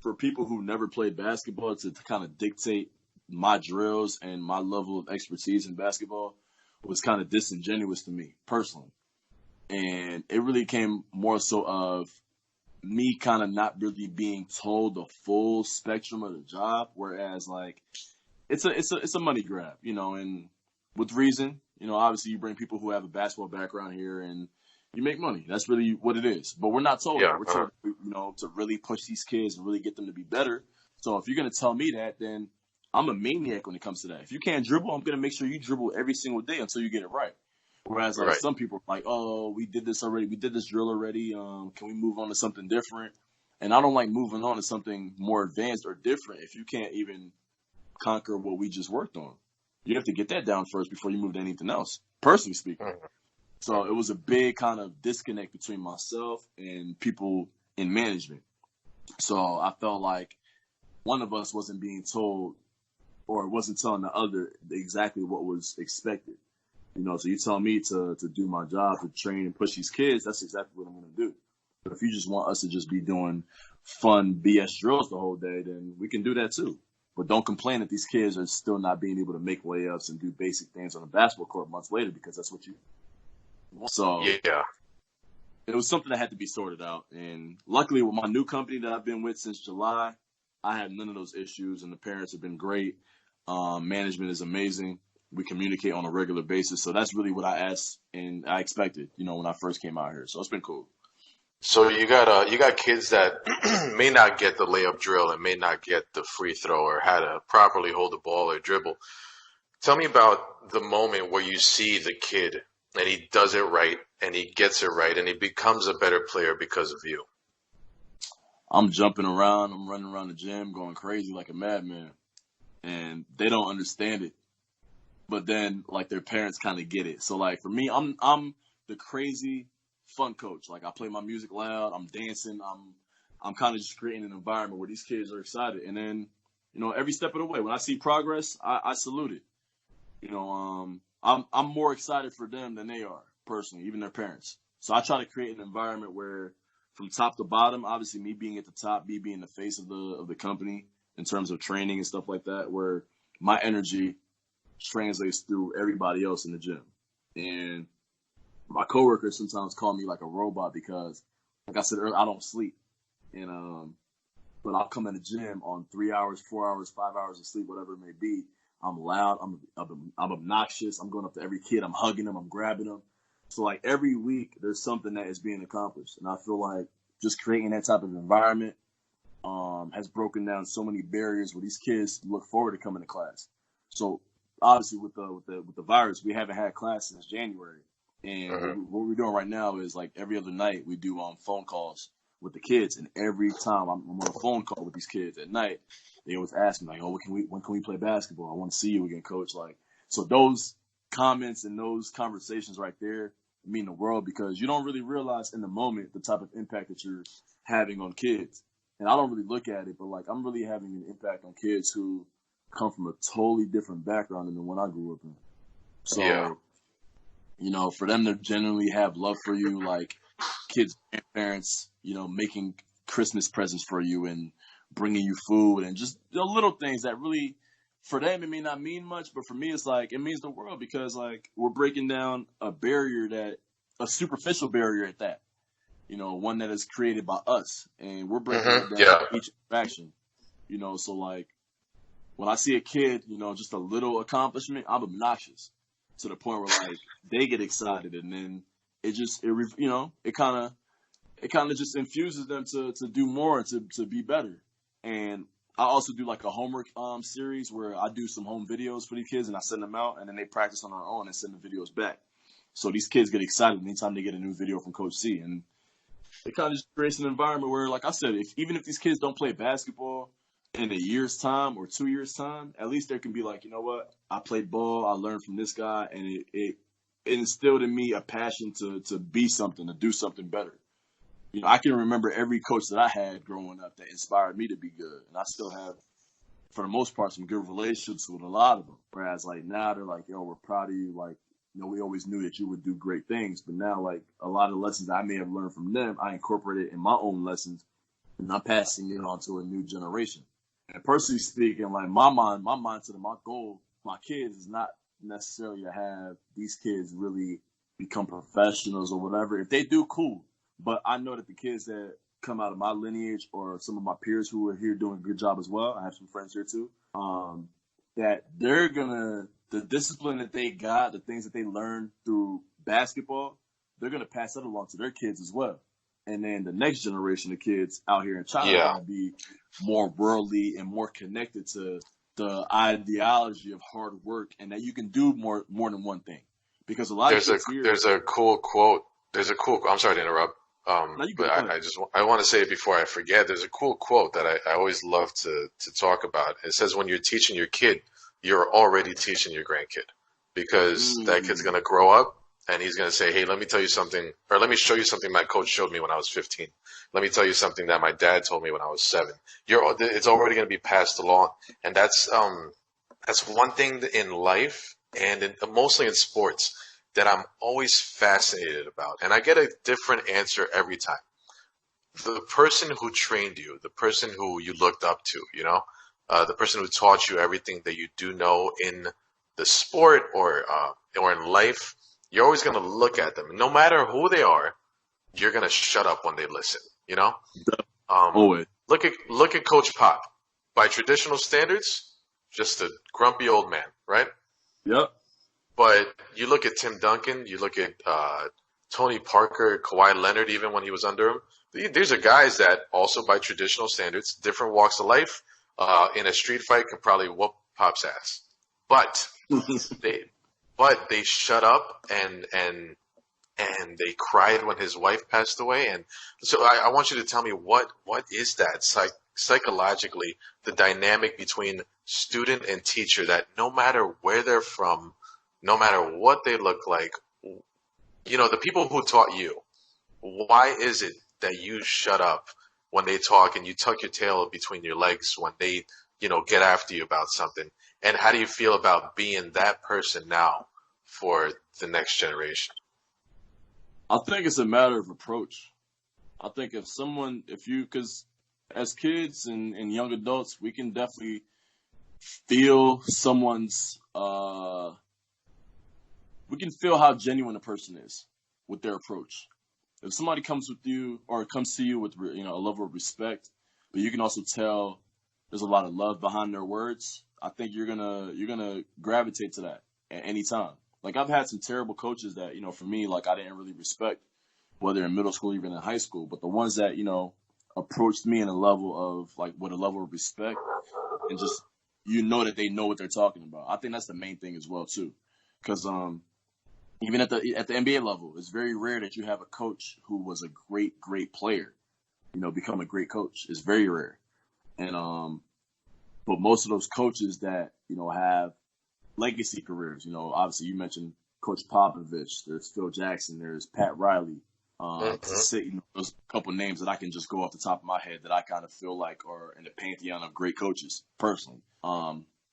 for people who never played basketball to kind of dictate my drills and my level of expertise in basketball was kind of disingenuous to me personally. And it really came more so of me kind of not really being told the full spectrum of the job. Whereas like, it's a money grab, and with reason. Obviously you bring people who have a basketball background here and you make money. That's really what it is. But we're not told that. We're told, to really push these kids and really get them to be better. So if you're going to tell me that, then I'm a maniac when it comes to that. If you can't dribble, I'm going to make sure you dribble every single day until you get it right. Whereas some people are like, oh, we did this already. We did this drill already. Can we move on to something different? And I don't like moving on to something more advanced or different if you can't even conquer what we just worked on. You have to get that down first before you move to anything else, personally speaking. So it was a big kind of disconnect between myself and people in management. So I felt like one of us wasn't being told or wasn't telling the other exactly what was expected. So you tell me to do my job, to train and push these kids, that's exactly what I'm going to do. But if you just want us to just be doing fun BS drills the whole day, then we can do that too. But don't complain that these kids are still not being able to make layups and do basic things on the basketball court months later because that's what you want. So yeah, it was something that had to be sorted out. And luckily with my new company that I've been with since July, I had none of those issues and the parents have been great. Management is amazing. We communicate on a regular basis. So that's really what I asked and I expected, when I first came out here. So it's been cool. So you got kids that may not get the layup drill and may not get the free throw or how to properly hold the ball or dribble. Tell me about the moment where you see the kid and he does it right and he gets it right and he becomes a better player because of you. I'm jumping around. I'm running around the gym going crazy like a madman. And they don't understand it. But then, their parents kind of get it. So, for me, I'm the crazy fun coach. I play my music loud. I'm dancing. I'm kind of just creating an environment where these kids are excited. And then, every step of the way, when I see progress, I salute it. I'm more excited for them than they are, personally, even their parents. So I try to create an environment where from top to bottom, obviously me being at the top, me being the face of the company in terms of training and stuff like that, where my energy translates through everybody else in the gym. And my coworkers sometimes call me like a robot because, like I said earlier, I don't sleep. And but I'll come in the gym on 3 hours, 4 hours, 5 hours of sleep, whatever it may be. I'm loud. I'm obnoxious. I'm going up to every kid. I'm hugging them. I'm grabbing them. So every week there's something that is being accomplished. And I feel like just creating that type of environment has broken down so many barriers where these kids look forward to coming to class. So obviously with the virus, we haven't had class since January. And what we're doing right now is every other night we do phone calls with the kids. And every time I'm on a phone call with these kids at night, they always ask me oh, when can we play basketball? I want to see you again, coach. So those comments and those conversations right there mean the world because you don't really realize in the moment the type of impact that you're having on kids. And I don't really look at it, but I'm really having an impact on kids who come from a totally different background than the one I grew up in. So, for them to genuinely have love for you, kids, parents, making Christmas presents for you and bringing you food and just the little things that really, for them, it may not mean much, but for me, it's it means the world because we're breaking down a barrier a superficial barrier at that, one that is created by us and we're breaking it down each interaction, so when I see a kid, just a little accomplishment, I'm obnoxious to the point where they get excited and then it kind of just infuses them to do more and to be better. And I also do a homework series where I do some home videos for these kids and I send them out and then they practice on their own and send the videos back. So these kids get excited anytime they get a new video from Coach C. And it kind of just creates an environment where, like I said, even if these kids don't play basketball in a year's time or 2 years' time, at least there can be you know what? I played ball, I learned from this guy, and it instilled in me a passion to be something, to do something better. I can remember every coach that I had growing up that inspired me to be good. And I still have, for the most part, some good relationships with a lot of them. Whereas, now they're yo, we're proud of you. We always knew that you would do great things. But now, a lot of lessons I may have learned from them, I incorporated in my own lessons. And I'm passing it on to a new generation. And personally speaking, my mindset and my goal, my kids, is not necessarily to have these kids really become professionals or whatever. If they do, cool. But I know that the kids that come out of my lineage or some of my peers who are here doing a good job as well, I have some friends here too, that they're going to the discipline that they got, the things that they learned through basketball, they're going to pass that along to their kids as well. And then the next generation of kids out here in China are going to be more worldly and more connected to the ideology of hard work and that you can do more than one thing. Because a lot of kids here, there's a cool quote. I'm sorry to interrupt. But I want to say it before I forget. There's a cool quote that I always love to talk about. It says, when you're teaching your kid, you're already teaching your grandkid, because that kid's going to grow up and he's going to say, hey, let me tell you something, or let me show you something my coach showed me when I was 15. Let me tell you something that my dad told me when I was 7. It's already going to be passed along. And that's one thing in life and mostly in sports that I'm always fascinated about. And I get a different answer every time. The person who trained you, the person who you looked up to, the person who taught you everything that you do know in the sport or in life, you're always going to look at them. No matter who they are, you're going to shut up when they listen, Always. Look at Coach Pop. By traditional standards, just a grumpy old man, right? Yep. But you look at Tim Duncan, you look at Tony Parker, Kawhi Leonard, even when he was under him. These are guys that also, by traditional standards, different walks of life, in a street fight could probably whoop Pop's ass. But they shut up and they cried when his wife passed away. And so I want you to tell me what is that psychologically, the dynamic between student and teacher, that no matter where they're from, no matter what they look like, the people who taught you, why is it that you shut up when they talk and you tuck your tail between your legs when they, get after you about something? And how do you feel about being that person now for the next generation? I think it's a matter of approach. I think because as kids and young adults, we can definitely feel someone's, we can feel how genuine a person is with their approach. If somebody comes to you with a level of respect, but you can also tell there's a lot of love behind their words, I think you're gonna gravitate to that at any time. Like, I've had some terrible coaches that, for me, like, I didn't really respect, whether in middle school or even in high school. But the ones that, approached me in a level of, like, with a level of respect and just, that they know what they're talking about. I think that's the main thing as well, too. Because even at the NBA level, it's very rare that you have a coach who was a great, great player, become a great coach. It's very rare. And but most of those coaches that, have legacy careers, obviously you mentioned Coach Popovich, there's Phil Jackson, there's Pat Riley, those couple names that I can just go off the top of my head that I kind of feel like are in the pantheon of great coaches personally.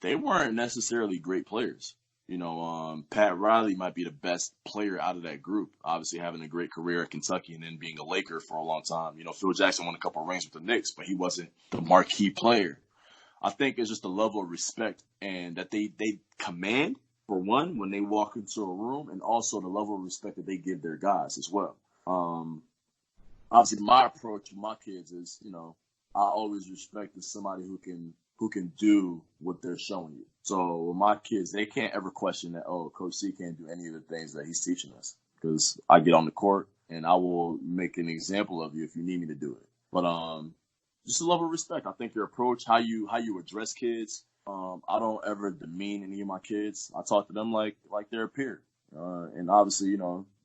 They weren't necessarily great players. Pat Riley might be the best player out of that group, obviously having a great career at Kentucky and then being a Laker for a long time. Phil Jackson won a couple of rings with the Knicks, but he wasn't the marquee player. I think it's just the level of respect and that they command, for one, when they walk into a room, and also the level of respect that they give their guys as well. Obviously, my approach with my kids is, I always respect somebody who can do what they're showing you. So with my kids, they can't ever question that, oh, Coach C can't do any of the things that he's teaching us, because I get on the court and I will make an example of you if you need me to do it. But just a level of respect. I think your approach, how you address kids. I don't ever demean any of my kids. I talk to them like they're a peer. And obviously,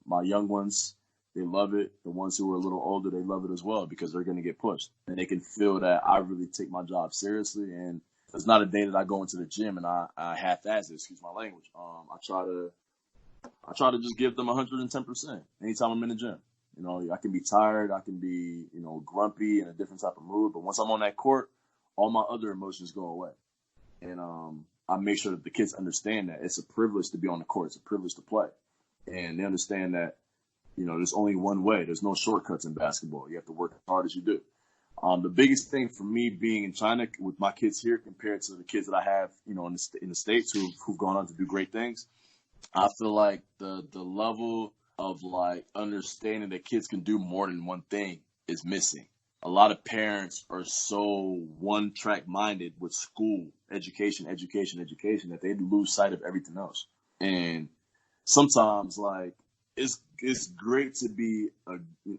my young ones, they love it. The ones who are a little older, they love it as well, because they're going to get pushed. And they can feel that I really take my job seriously. And there's not a day that I go into the gym and I half-ass it, excuse my language. I try to just give them 110% anytime I'm in the gym. I can be tired, I can be, grumpy, in a different type of mood. But once I'm on that court, all my other emotions go away. And I make sure that the kids understand that it's a privilege to be on the court. It's a privilege to play. And they understand that, there's only one way. There's no shortcuts in basketball. You have to work as hard as you do. The biggest thing for me being in China with my kids here compared to the kids that I have, in the States who've gone on to do great things, I feel like the level of, like, understanding that kids can do more than one thing is missing. a lot of parents are so one track minded with school, education, that they lose sight of everything else. And sometimes, like, it's great to be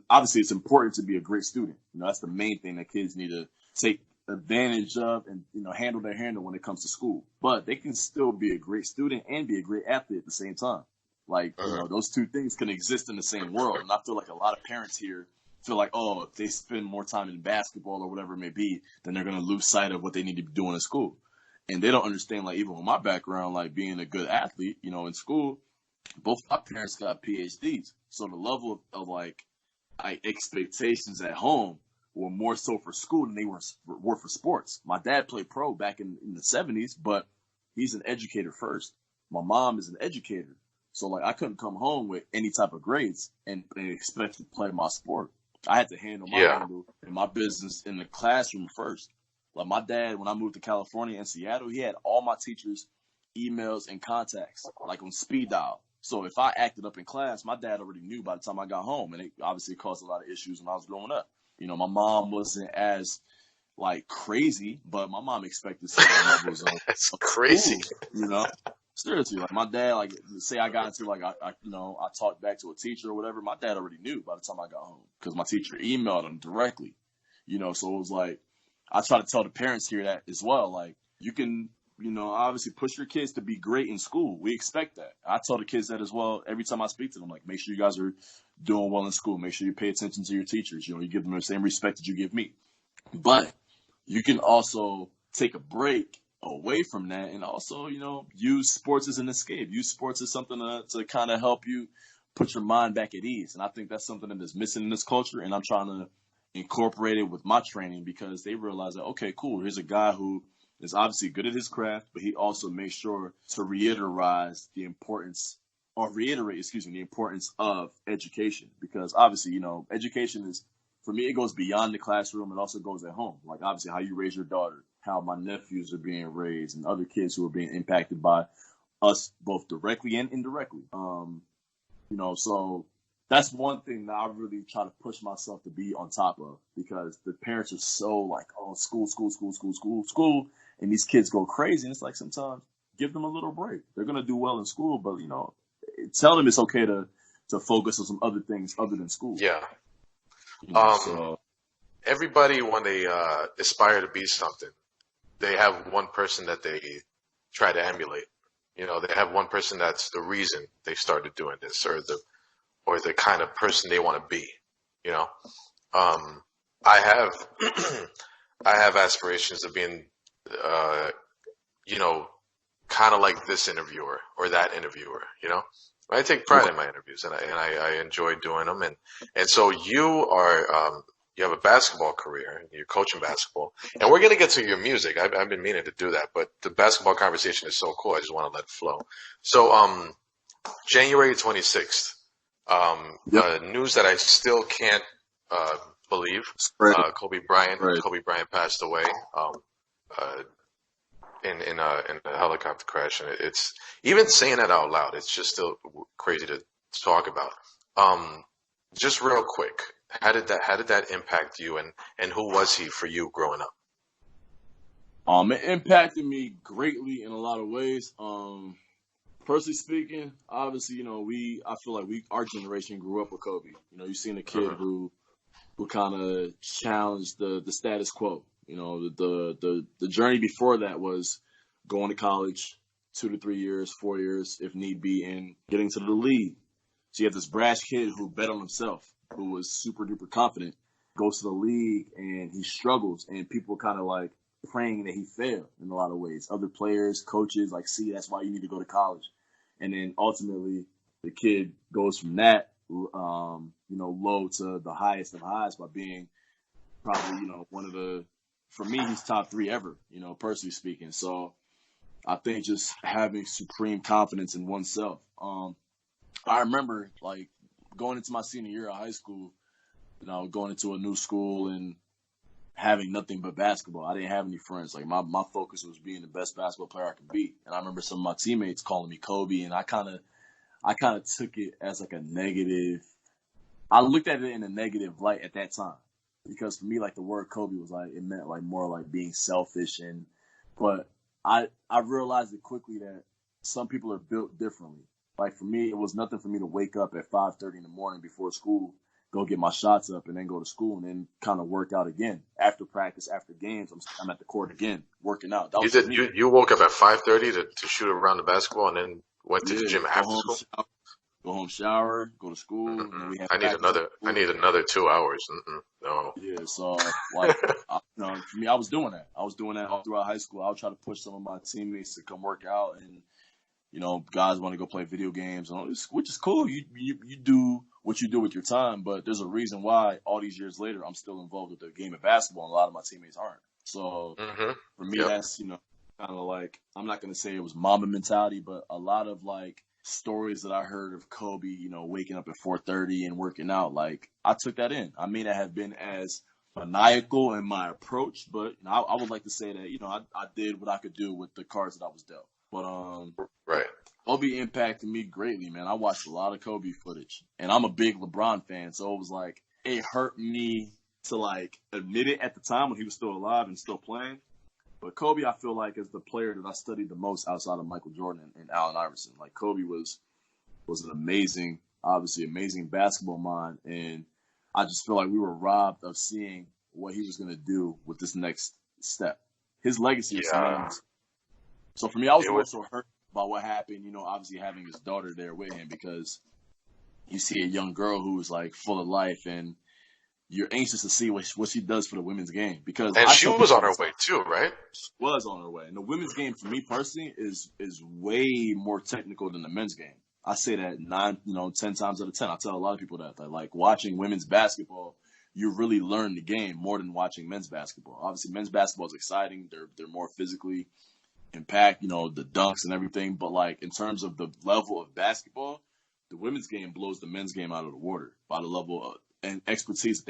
obviously it's important to be a great student. That's the main thing that kids need to take advantage of and handle when it comes to school. But they can still be a great student and be a great athlete at the same time. Like, those two things can exist in the same world. And I feel like a lot of parents here feel like, oh, if they spend more time in basketball or whatever it may be, then they're going to lose sight of what they need to be doing in school. And they don't understand, like, even with my background, like being a good athlete, in school, both my parents got PhDs. So the level of like expectations at home were more so for school than they were for sports. My dad played pro back in the 70s, but he's an educator first. My mom is an educator. So, like, I couldn't come home with any type of grades and expect to play my sport. I had to handle my business in the classroom first. Like, my dad, when I moved to California and Seattle, he had all my teachers' emails and contacts, like, on speed dial. So if I acted up in class, my dad already knew by the time I got home, and it obviously caused a lot of issues when I was growing up. My mom wasn't as, like, crazy, but my mom expected certain levels of That's crazy. School, Seriously, like, my dad, like, say I got into, like, I talked back to a teacher or whatever, my dad already knew by the time I got home because my teacher emailed him directly, so it was like, I try to tell the parents here that as well, like, you can, obviously push your kids to be great in school. We expect that. I tell the kids that as well every time I speak to them, like, make sure you guys are doing well in school. Make sure you pay attention to your teachers. You give them the same respect that you give me. But you can also take a break away from that and also, use sports as an escape. Use sports as something to kind of help you put your mind back at ease. And I think that's something that is missing in this culture. And I'm trying to incorporate it with my training because they realize that, okay, cool, here's a guy who is obviously good at his craft, but he also makes sure to reiterate the importance of education. Because obviously, education is, for me, it goes beyond the classroom. It also goes at home. Like, obviously, how you raise your daughter, how my nephews are being raised, and other kids who are being impacted by us both directly and indirectly. So that's one thing that I really try to push myself to be on top of, because the parents are so like, oh, school, and these kids go crazy. And it's like, sometimes give them a little break. They're going to do well in school, but, tell them it's okay to focus on some other things other than school. Yeah. So everybody, when they aspire to be something, they have one person that they try to emulate. They have one person that's the reason they started doing this, or the kind of person they want to be. I have I have aspirations of being, kind of like this interviewer or that interviewer. I take pride in my interviews, and I enjoy doing them. And so you are, you have a basketball career. You're coaching basketball, and we're going to get to your music. I've been meaning to do that, but the basketball conversation is so cool. I just want to let it flow. So, January 26th, news that I still can't, believe, Kobe Bryant passed away, in a helicopter crash, and it's, even saying that out loud, it's just still crazy to talk about. Just real quick, how did that impact you, and who was he for you growing up? It impacted me greatly in a lot of ways. Personally speaking, obviously, I feel like our generation grew up with Kobe. You've seen a kid who kind of challenged the status quo. The journey before that was going to college, 2 to 3 years, 4 years, if need be, and getting to the league. So you have this brash kid who bet on himself, who was super duper confident, goes to the league and he struggles, and people kind of like praying that he failed in a lot of ways. Other players, coaches, like, see, that's why you need to go to college. And then ultimately the kid goes from that, low to the highest of highs by being probably, one of the, for me, he's top 3 ever, personally speaking. So I think just having supreme confidence in oneself. I remember, like, going into my senior year of high school, going into a new school and having nothing but basketball. I didn't have any friends. Like, my focus was being the best basketball player I could be. And I remember some of my teammates calling me Kobe, and I kind of took it as like a negative. I looked at it in a negative light at that time. because for me, like the word Kobe was like it meant like more like being selfish, but I realized it quickly that some people are built differently. Like for me, it was nothing for me to wake up at 5:30 in the morning before school, go get my shots up, and then go to school and then kind of work out again after practice, after games. I'm at the court again working out. That You was for did. me. You woke up at 5:30 to shoot around the basketball, and then went to the Yeah, gym after school. go home, shower, go to school, and then we have I need practice after another. I school. need another 2 hours. No. Yeah, so like, for me, I was doing that. I was doing that all throughout high school. I would try to push some of my teammates to come work out, and guys want to go play video games, and all this, which is cool. You do what you do with your time, but there's a reason why all these years later I'm still involved with the game of basketball, and a lot of my teammates aren't. So for me, that's kind of like, I'm not gonna say it was Mamba mentality, but a lot of like stories that I heard of Kobe, waking up at 4:30 and working out, like I took that in. I may not have been as maniacal in my approach, but I would like to say that I did what I could do with the cards that I was dealt. But Right. Kobe impacted me greatly, man. I watched a lot of Kobe footage, and I'm a big LeBron fan, so it was like it hurt me to like admit it at the time when he was still alive and still playing. But Kobe, I feel like, is the player that I studied the most outside of Michael Jordan and Allen Iverson. Like Kobe was an amazing basketball mind, and I just feel like we were robbed of seeing what he was going to do with this next step. His legacy is synonymous. So for me, I was also hurt by what happened, obviously having his daughter there with him, because you see a young girl who's like full of life, and you're anxious to see what she does for the women's game. And she was on her way too, right? She was on her way. And the women's game, for me personally, is way more technical than the men's game. I say that 10 times out of 10. I tell a lot of people that like watching women's basketball, you really learn the game more than watching men's basketball. Obviously, men's basketball is exciting. They're more physically impact, the dunks and everything. But like in terms of the level of basketball, the women's game blows the men's game out of the water by the level of, and expertise that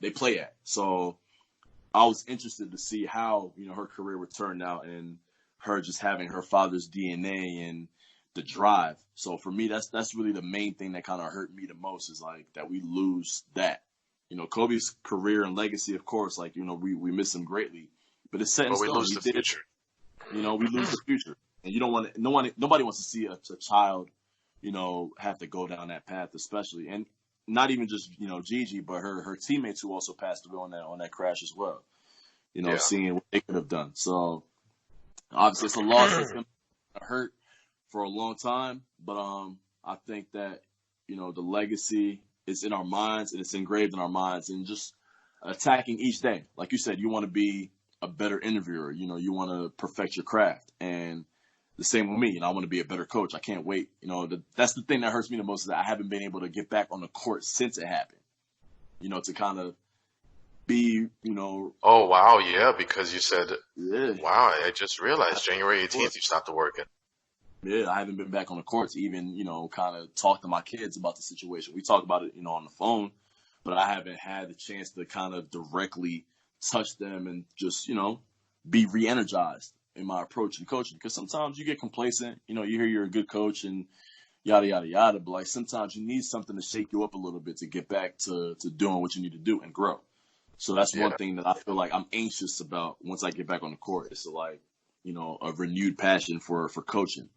they play at. So I was interested to see how, her career would turn out, and her just having her father's DNA and the drive. So for me, that's really the main thing that kind of hurt me the most, is like that we lose that. Kobe's career and legacy, of course, like, we miss him greatly, but it's set in stone. We lose the future. We lose the future, and you don't want nobody wants to see a child, have to go down that path, especially, and not even just Gigi, but her teammates who also passed away on that crash as well. Seeing what they could have done. So obviously, it's a loss that's gonna hurt for a long time, but I think that the legacy is in our minds, and it's engraved in our minds, and just attacking each day. Like you said, you want to be a better interviewer. You want to perfect your craft, and the same with me. I want to be a better coach. I can't wait. That's the thing that hurts me the most, is that I haven't been able to get back on the court since it happened. To kind of be, Oh, wow. Yeah, because you said, wow, I just realized January 18th you stopped working. Yeah, I haven't been back on the court to even, kind of talk to my kids about the situation. We talk about it, on the phone, but I haven't had the chance to kind of directly touch them and just, be re-energized in my approach in coaching. Because sometimes you get complacent, you hear you're a good coach and yada, yada, yada. But like sometimes you need something to shake you up a little bit to get back to doing what you need to do and grow. So that's one thing that I feel like I'm anxious about once I get back on the court. It's like, a renewed passion for coaching.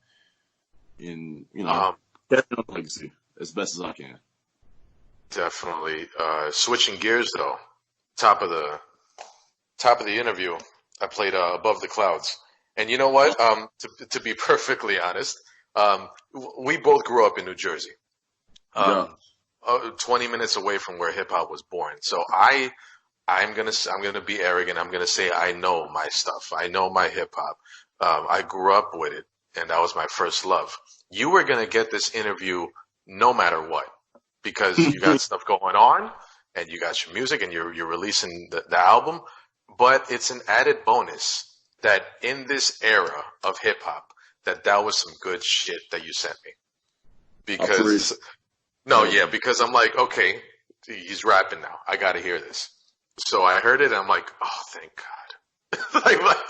And, legacy as best as I can. Definitely. Switching gears though, top of the interview, I played Above the Clouds. And you know what? To be perfectly honest, we both grew up in New Jersey. 20 minutes away from where hip hop was born. So I'm gonna be arrogant. I'm gonna say I know my stuff. I know my hip hop. I grew up with it, and that was my first love. You were gonna get this interview no matter what, because you got stuff going on, and you got your music, and you're releasing the album. But it's an added bonus that in this era of hip hop, that was some good shit that you sent me. Because because I'm like, okay, he's rapping now. I got to hear this. So I heard it, and I'm like, oh, thank God.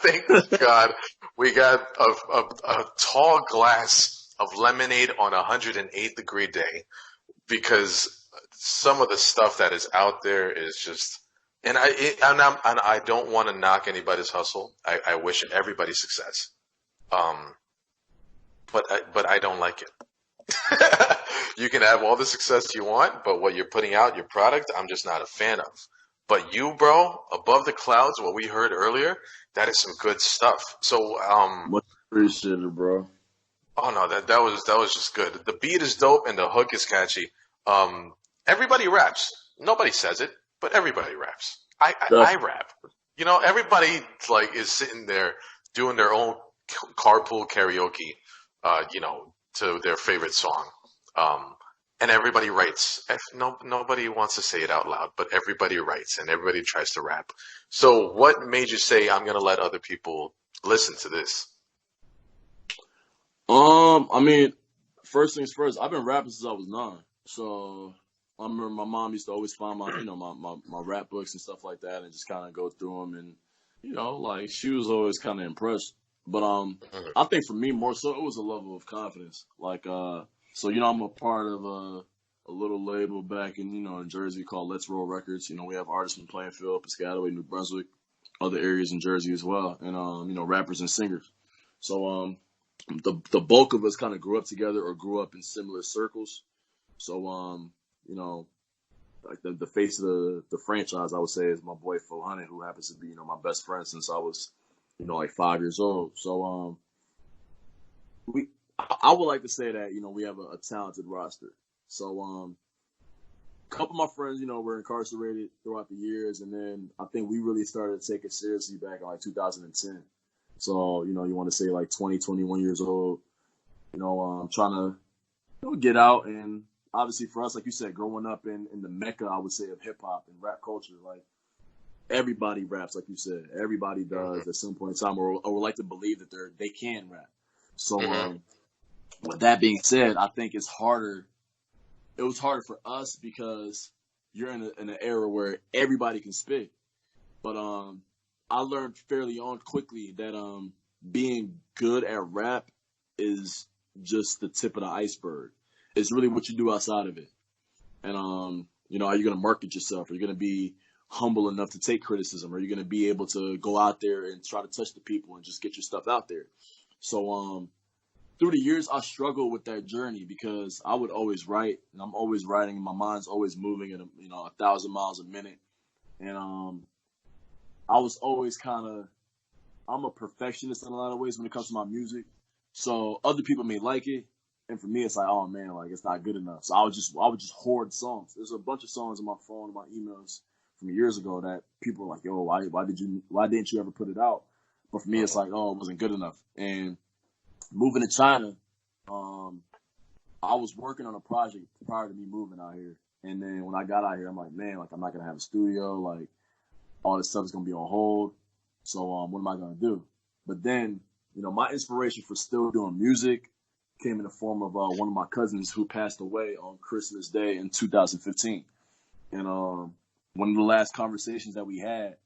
Thank God we got a tall glass of lemonade on a 108-degree day, because some of the stuff that is out there is just, and I don't want to knock anybody's hustle. I wish everybody success. Um, but I don't like it. You can have all the success you want, but what you're putting out, your product, I'm just not a fan of. But you, bro, above the clouds, what we heard earlier, that is some good stuff. So, Much appreciated, bro. oh no, that was just good. The beat is dope and the hook is catchy. Everybody raps. Nobody says it, but everybody raps. I rap. You know, everybody like is sitting there doing their own carpool karaoke, to their favorite song. Um, and everybody writes. Nobody wants to say it out loud, but everybody writes and everybody tries to rap. So, what made you say I'm gonna let other people listen to this? I mean, first things first, I've been rapping since I was 9. So I remember my mom used to always find my rap books and stuff like that and just kind of go through them. And, like she was always kind of impressed. But Mhm. I think for me more so, it was a level of confidence. Like, so, I'm a part of a little label back in Jersey called Let's Roll Records. We have artists from Plainfield, Piscataway, New Brunswick, other areas in Jersey as well. And, rappers and singers. So, the bulk of us kind of grew up together or grew up in similar circles. So, like the face of the franchise, I would say, is my boy 400, who happens to be, my best friend since I was, like 5 years old. So, I would like to say that, we have a talented roster. So, a couple of my friends, were incarcerated throughout the years. And then I think we really started to take it seriously back in like 2010. So, you want to say like 20, 21 years old, trying to get out. And obviously for us, like you said, growing up in the mecca, I would say, of hip hop and rap culture, like everybody raps, like you said, everybody does at some point in time, or would like to believe that they can rap. So, Mhm. with that being said, I think it was harder for us because you're in an era where everybody can spit. But, I learned fairly on quickly that, being good at rap is just the tip of the iceberg. It's really what you do outside of it. And, are you going to market yourself? Are you going to be humble enough to take criticism? Are you going to be able to go out there and try to touch the people and just get your stuff out there? So, through the years, I struggled with that journey because I would always write, and I'm always writing, and my mind's always moving at 1,000 miles a minute. And, I was always I'm a perfectionist in a lot of ways when it comes to my music. So other people may like it, and for me, it's like, oh man, like it's not good enough. So I would just hoard songs. There's a bunch of songs on my phone, my emails from years ago that people were like, yo, why didn't you ever put it out? But for me, it's like, oh, it wasn't good enough. And moving to China, I was working on a project prior to me moving out here. And then when I got out here, I'm like, man, like I'm not gonna have a studio, like all this stuff is gonna be on hold. So what am I gonna do? But then, my inspiration for still doing music came in the form of one of my cousins who passed away on Christmas Day in 2015. And one of the last conversations that we had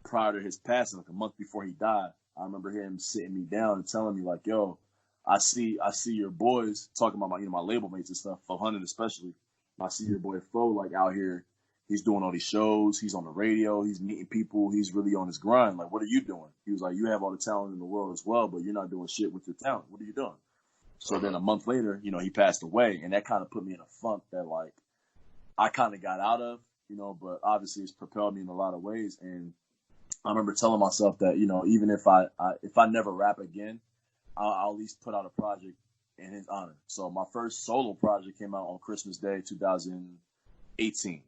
prior to his passing, like a month before he died, I remember him sitting me down and telling me like, yo, I see your boys talking about my label mates and stuff, 400 especially. I see your boy Fo like out here. He's doing all these shows. He's on the radio. He's meeting people. He's really on his grind. Like, what are you doing? He was like, you have all the talent in the world as well, but you're not doing shit with your talent. What are you doing? So then a month later, he passed away. And that kind of put me in a funk that, like, I kind of got out of, but obviously it's propelled me in a lot of ways. And I remember telling myself that, even if I never rap again, I'll at least put out a project in his honor. So my first solo project came out on Christmas Day, 2018.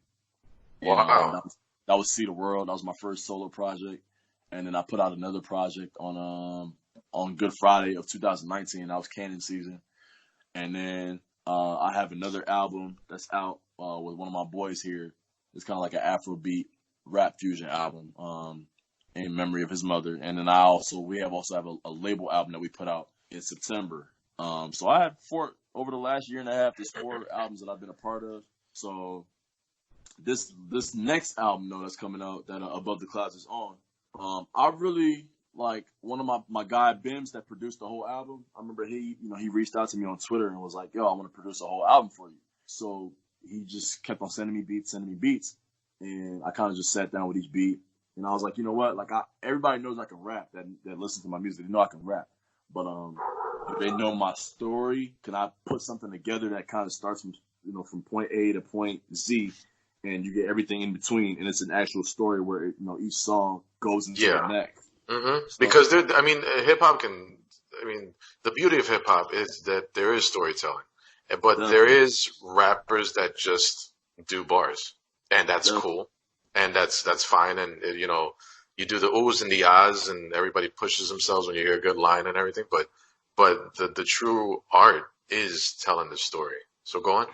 And Wow. that was See the World. That was my first solo project. And then I put out another project on Good Friday of 2019. That was Canon season. And then I have another album that's out with one of my boys here. It's kind of like an Afrobeat rap fusion album in memory of his mother. And then we also have a label album that we put out in September. So I have over the last year and a half, there's 4 albums that I've been a part of. So this next album though that's coming out that Above the Clouds is on. I really like one of my guy Bims that produced the whole album. I remember he reached out to me on Twitter and was like, yo, I want to produce a whole album for you. So he just kept on sending me beats. And I kind of just sat down with each beat. And I was like, you know what? Like, everybody knows I can rap that listens to my music. They know I can rap. But if they know my story, can I put something together that kind of starts from point A to point Z, and you get everything in between, and it's an actual story where each song goes into the next. Mm-hmm. So, because hip hop can. The beauty of hip hop is that there is storytelling, but there is rappers that just do bars, and that's cool, and that's fine, and you do the oohs and the ahs, and everybody pushes themselves when you hear a good line and everything, but the true art is telling the story. So go on.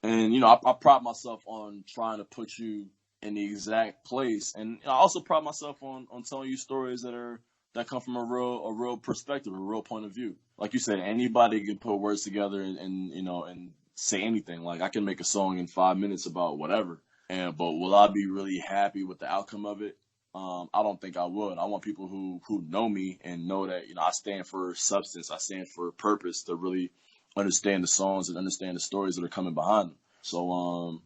And I pride myself on trying to put you in the exact place, and I also pride myself on telling you stories that come from a real perspective, a real point of view. Like you said, anybody can put words together and say anything. Like, I can make a song in 5 minutes about whatever, but will I be really happy with the outcome of it? I don't think I would. I want people who know me and know that I stand for substance. I stand for purpose, to really understand the songs and understand the stories that are coming behind them. So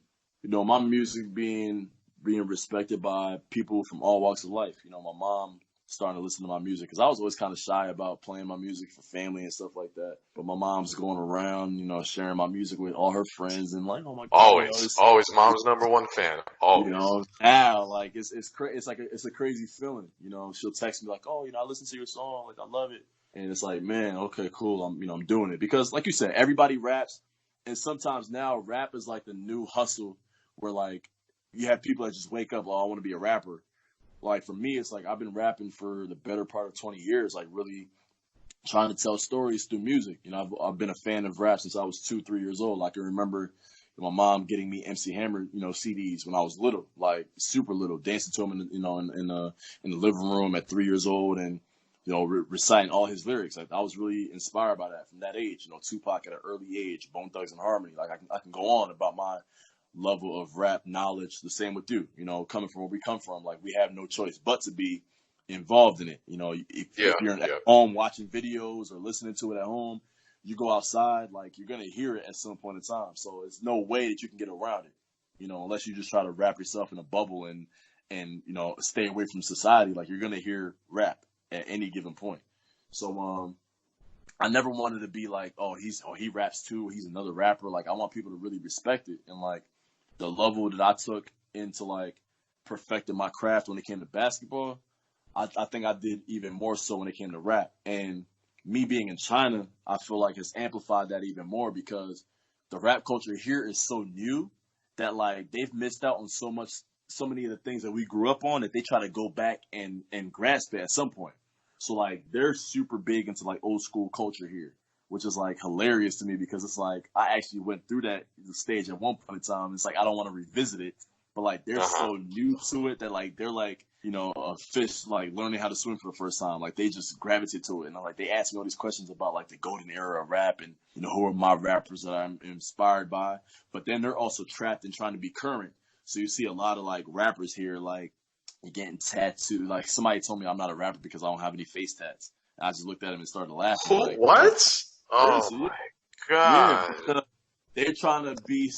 my music being respected by people from all walks of life. My mom starting to listen to my music, because I was always kind of shy about playing my music for family and stuff like that. But my mom's going around, sharing my music with all her friends, and like, oh my God, always mom's number one fan. Always. Now, like, it's a crazy feeling. She'll text me like, oh, I listen to your song, like, I love it, and it's like, man, okay, cool, I'm doing it, because like you said, everybody raps, and sometimes now rap is like the new hustle, where like you have people that just wake up, oh, I want to be a rapper. Like, for me, it's like I've been rapping for the better part of 20 years, like really trying to tell stories through music. I've been a fan of rap since I was 2-3 years old. I can remember my mom getting me MC Hammer, CDs when I was little, like super little, dancing to him in the living room at 3 years old, and reciting all his lyrics. Like, I was really inspired by that from that age. Tupac at an early age, Bone Thugs and Harmony. Like, I can go on about my level of rap knowledge. The same with you, coming from where we come from, like, we have no choice but to be involved in it. If you're at home watching videos or listening to it at home, you go outside, like, you're going to hear it at some point in time. So it's no way that you can get around it, unless you just try to wrap yourself in a bubble and stay away from society. Like, you're going to hear rap at any given point. So, I never wanted to be like, he raps too, he's another rapper. Like, I want people to really respect it, and like, the level that I took into like perfecting my craft when it came to basketball, I think I did even more so when it came to rap. And me being in China, I feel like has amplified that even more, because the rap culture here is so new that like they've missed out on so many of the things that we grew up on, that they try to go back and grasp it at some point. So like they're super big into like old school culture here, which is like hilarious to me, because it's like I actually went through that stage at one point in time. It's like I don't want to revisit it, but like they're so new to it that like they're like a fish like learning how to swim for the first time. Like they just gravitate to it, and like they ask me all these questions about like the golden era of rap, and who are my rappers that I'm inspired by. But then they're also trapped in trying to be current. So you see a lot of like rappers here like getting tattooed. Like somebody told me I'm not a rapper because I don't have any face tats. And I just looked at him and started laughing. Like, what? Oh my God. Yeah, they're trying to be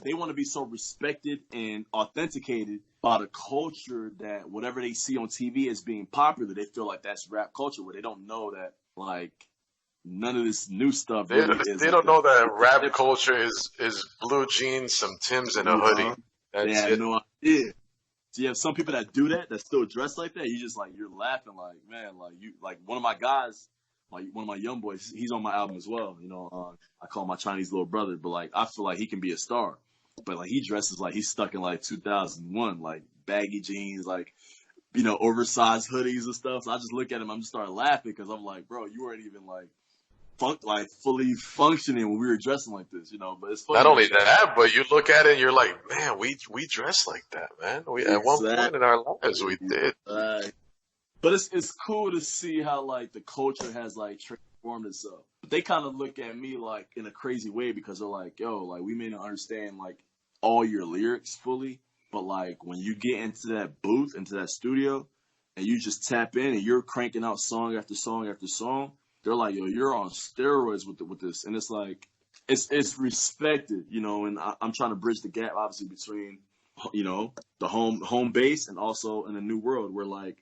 they want to be so respected and authenticated by the culture that whatever they see on TV as being popular, they feel like that's rap culture, where they don't know that like none of this new stuff really is. They don't know that rap culture is blue jeans, some Timbs, and a hoodie. They have no idea. So you have some people that do that still dress like that. You just like, you're laughing like, man, like you, like one of my guys, like one of my young boys, he's on my album as well. I call him my Chinese little brother, but like I feel like he can be a star. But like he dresses like he's stuck in like 2001, like baggy jeans, like oversized hoodies and stuff. So I just look at him, I'm just starting laughing, because I'm like, bro, you weren't even like fully functioning when we were dressing like this, But it's funny. Not only that, but you look at it and you're like, man, we dress like that, man. At one point in our lives we did. But it's cool to see how like the culture has like transformed itself. But they kind of look at me like in a crazy way, because they're like, yo, like we may not understand like all your lyrics fully, but like when you get into that booth, into that studio, and you just tap in and you're cranking out song after song after song, they're like, yo, you're on steroids with this. And it's like, it's respected, and I'm trying to bridge the gap, obviously, between, the home base and also in a new world where, like,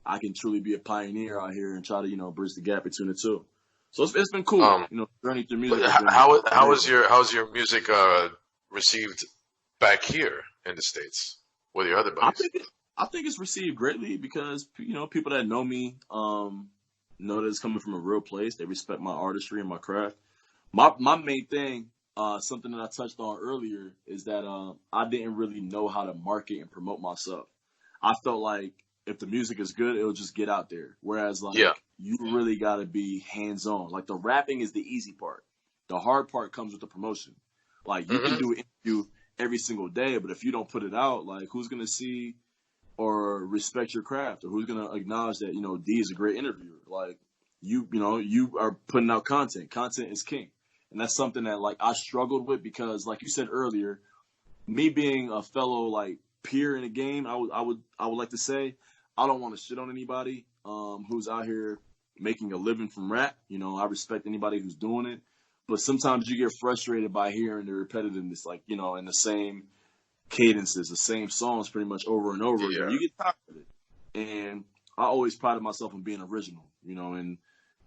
I can truly be a pioneer out here and try to, bridge the gap between the two. So it's been cool, journey through music. How is your music received back here in the States with your other buddies? I think it's received greatly because, people that know me, know that it's coming from a real place. They respect my artistry and my craft. My main thing, something that I touched on earlier, is that I didn't really know how to market and promote myself. I felt like if the music is good, it'll just get out there. Whereas, like, you really got to be hands-on. Like, the rapping is the easy part. The hard part comes with the promotion. Like, you can do an interview every single day, but if you don't put it out, like, who's going to see or respect your craft? Or who's going to acknowledge that, Dee is a great interviewer? Like, you are putting out content. Content is king. And that's something that, like, I struggled with because, like you said earlier, me being a fellow, like, peer in the game, I would like to say, I don't want to shit on anybody who's out here making a living from rap. I respect anybody who's doing it. But sometimes you get frustrated by hearing the repetitiveness, like, in the same cadences, the same songs pretty much over and over again. You get tired of it. And I always prided myself on being original,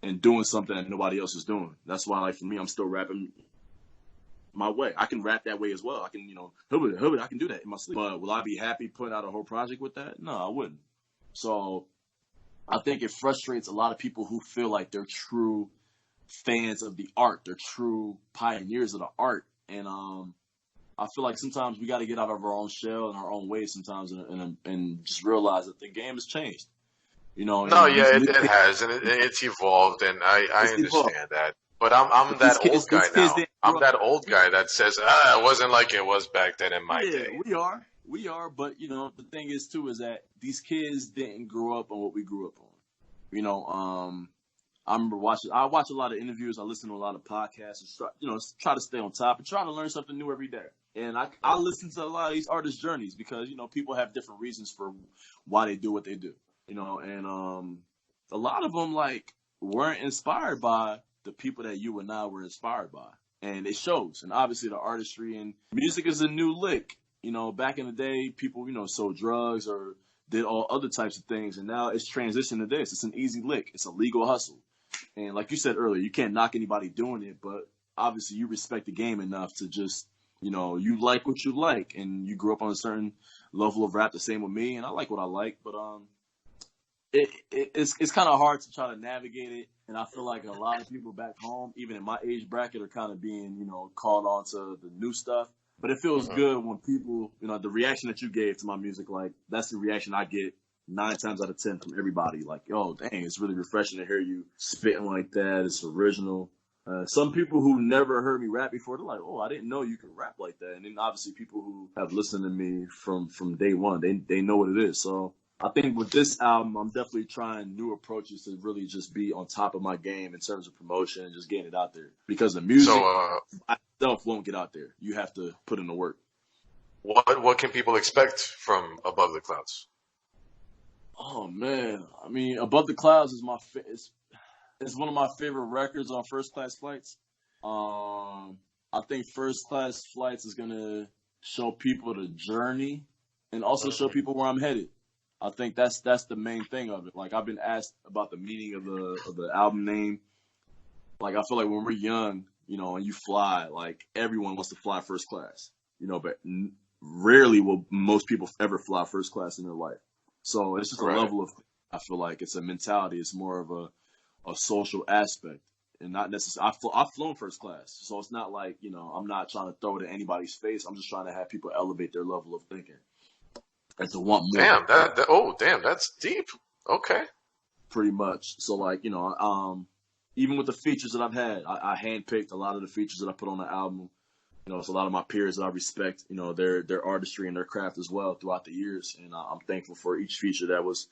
and doing something that nobody else is doing. That's why, like, for me, I'm still rapping my way. I can rap that way as well. I can, I can do that in my sleep. But will I be happy putting out a whole project with that? No, I wouldn't. So I think it frustrates a lot of people who feel like they're true fans of the art. They're true pioneers of the art. And I feel like sometimes we got to get out of our own shell and our own way sometimes and just realize that the game has changed. It has, and it's evolved, and I understand that. But I'm that old guy now. I'm that old guy that says, it wasn't like it was back then in my day. We are, but the thing is too is that these kids didn't grow up on what we grew up on. I remember I watch a lot of interviews, I listen to a lot of podcasts, and try to stay on top and try to learn something new every day. And I listen to a lot of these artists' journeys because people have different reasons for why they do what they do. And a lot of them, like, weren't inspired by the people that you and I were inspired by. And it shows. And obviously the artistry and music is a new lick. Back in the day, people, sold drugs or did all other types of things. And now it's transitioned to this. It's an easy lick. It's a legal hustle. And like you said earlier, you can't knock anybody doing it. But obviously you respect the game enough to just, you like what you like. And you grew up on a certain level of rap, the same with me. And I like what I like. But it's kind of hard to try to navigate it, and I feel like a lot of people back home, even in my age bracket, are kind of being, called on to the new stuff. But it feels good when people, the reaction that you gave to my music, like, that's the reaction I get 9 times out of 10 from everybody. Like, oh, dang, it's really refreshing to hear you spitting like that. It's original. Some people who never heard me rap before, they're like, oh, I didn't know you could rap like that. And then obviously people who have listened to me from day one, they know what it is. So I think with this album, I'm definitely trying new approaches to really just be on top of my game in terms of promotion and just getting it out there. Because the music itself won't get out there. You have to put in the work. What can people expect from Above the Clouds? Oh, man. I mean, Above the Clouds is it's one of my favorite records on First Class Flights. I think First Class Flights is going to show people the journey and also show people where I'm headed. I think that's the main thing of it. Like, I've been asked about the meaning of the album name. Like, I feel like when we're young, and you fly, like, everyone wants to fly first class, but rarely will most people ever fly first class in their life. So it's just a level of, I feel like it's a mentality. It's more of a social aspect and not necessarily, I've flown first class. So it's not like, I'm not trying to throw it in anybody's face. I'm just trying to have people elevate their level of thinking. And to want more. Damn, that's deep. Okay. Pretty much. So, like, even with the features that I've had, I handpicked a lot of the features that I put on the album. It's a lot of my peers that I respect, their artistry and their craft as well throughout the years. And I'm thankful for each feature that was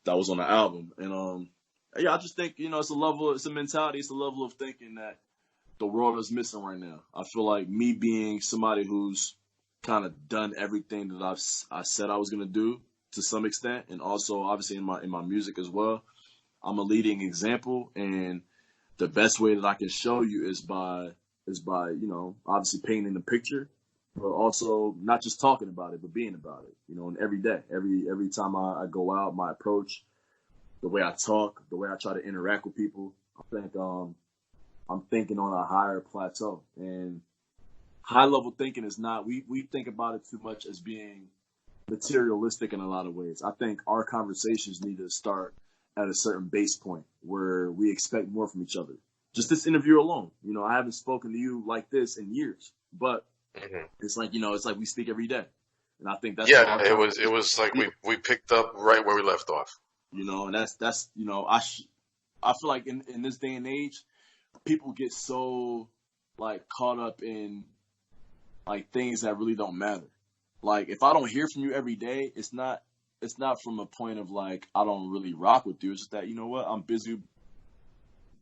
on the album. And, I just think, it's a mentality, it's a level of thinking that the world is missing right now. I feel like me being somebody who's kind of done everything that I said I was going to do to some extent. And also obviously in my music as well, I'm a leading example. And the best way that I can show you is by is by, obviously painting the picture, but also not just talking about it, but being about it, and every day, every time I go out, my approach, the way I talk, the way I try to interact with people, I think I'm thinking on a higher plateau. And high level thinking is not, we think about it too much as being materialistic in a lot of ways. I think our conversations need to start at a certain base point where we expect more from each other. Just this interview alone, I haven't spoken to you like this in years, but it's like, it's like we speak every day. And I think that's, it was like we picked up right where we left off, and that's, I feel like in this day and age, people get so like caught up in like things that really don't matter. Like if I don't hear from you every day, it's not from a point of like I don't really rock with you. It's just that I'm busy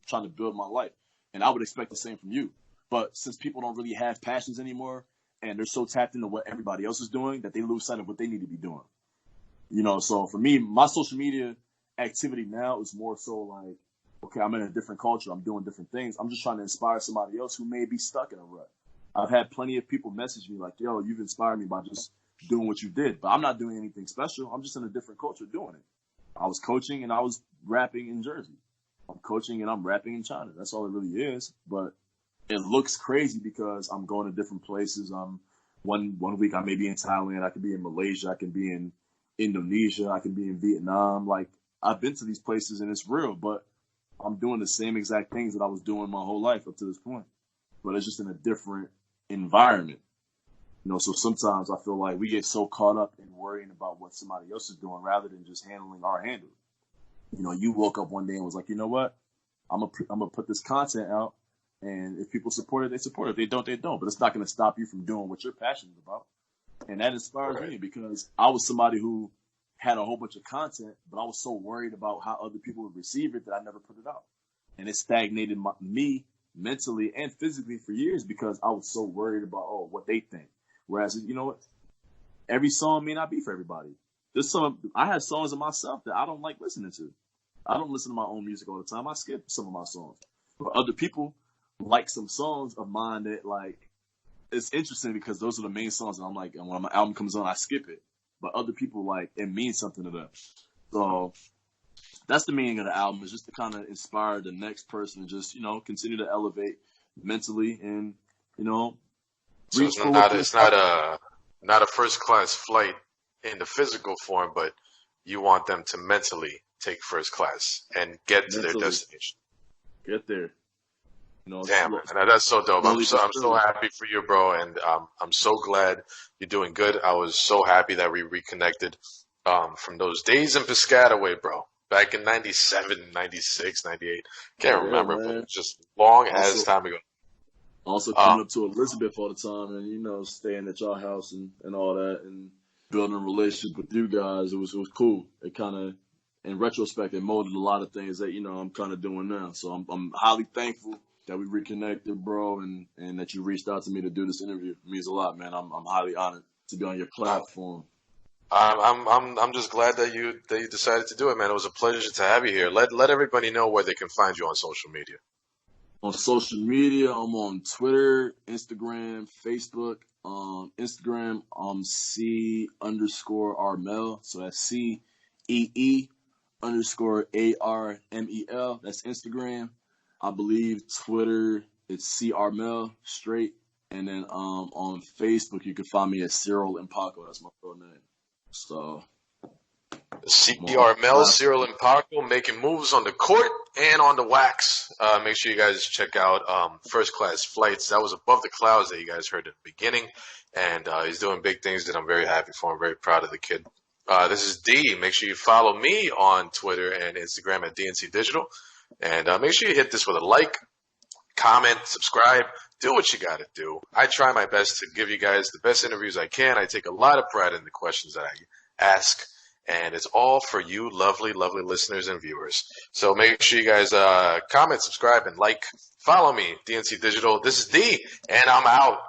trying to build my life, and I would expect the same from you. But since people don't really have passions anymore, and they're so tapped into what everybody else is doing that they lose sight of what they need to be doing. So for me, my social media activity now is more so like, okay, I'm in a different culture. I'm doing different things. I'm just trying to inspire somebody else who may be stuck in a rut. I've had plenty of people message me like, yo, you've inspired me by just doing what you did. But I'm not doing anything special. I'm just in a different culture doing it. I was coaching and I was rapping in Jersey. I'm coaching and I'm rapping in China. That's all it really is. But it looks crazy because I'm going to different places. One week I may be in Thailand. I could be in Malaysia. I can be in Indonesia. I can be in Vietnam. Like I've been to these places and it's real, but I'm doing the same exact things that I was doing my whole life up to this point. But it's just in a different environment. So sometimes I feel like we get so caught up in worrying about what somebody else is doing rather than just handling our handle. You woke up one day and was like, you know what? I'm gonna put this content out, and if people support it, they support it. If they don't, they don't. But it's not going to stop you from doing what you're passionate about. And that inspires me because I was somebody who had a whole bunch of content, but I was so worried about how other people would receive it that I never put it out. And it stagnated me mentally and physically for years because I was so worried about, what they think. Whereas, what? Every song may not be for everybody. I have songs of myself that I don't like listening to. I don't listen to my own music all the time. I skip some of my songs. But other people like some songs of mine that, like, it's interesting because those are the main songs. And I'm like, and when my album comes on, I skip it. But other people, like, it means something to them. So that's the meaning of the album, is just to kind of inspire the next person and just, continue to elevate mentally and, so reach it's not a first class flight in the physical form, but you want them to mentally take first class and get to their destination. Get there. Damn, man, that's so dope. I'm so happy for you, bro, and I'm so glad you're doing good. I was so happy that we reconnected from those days in Piscataway, bro. Back in 97, 96, 98. Can't remember, but it's just long as time ago. Also coming up to Elizabeth all the time and, staying at your house and all that and building a relationship with you guys. It was cool. It kind of, in retrospect, it molded a lot of things that, I'm kind of doing now. So I'm highly thankful that we reconnected, bro, and that you reached out to me to do this interview. It means a lot, man. I'm highly honored to be on your platform. I'm just glad that you decided to do it, man. It was a pleasure to have you here. Let everybody know where they can find you on social media. On social media, I'm on Twitter, Instagram, Facebook. Instagram, C_Armel. So that's CEE_ARMEL. That's Instagram. I believe Twitter, it's Armel straight. And then on Facebook, you can find me as Cyril Mpacko. That's my full name. So Armel, Cyril Mpacko, making moves on the court and on the wax. Make sure you guys check out First Class Flights. That was Above the Clouds that you guys heard at the beginning. And he's doing big things that I'm very happy for. I'm very proud of the kid. This is Dee. Make sure you follow me on Twitter and Instagram at DNC Digital. And make sure you hit this with a like, comment, subscribe. Do what you got to do. I try my best to give you guys the best interviews I can. I take a lot of pride in the questions that I ask. And it's all for you lovely, lovely listeners and viewers. So make sure you guys comment, subscribe, and like. Follow me, DNC Digital. This is Dee, and I'm out.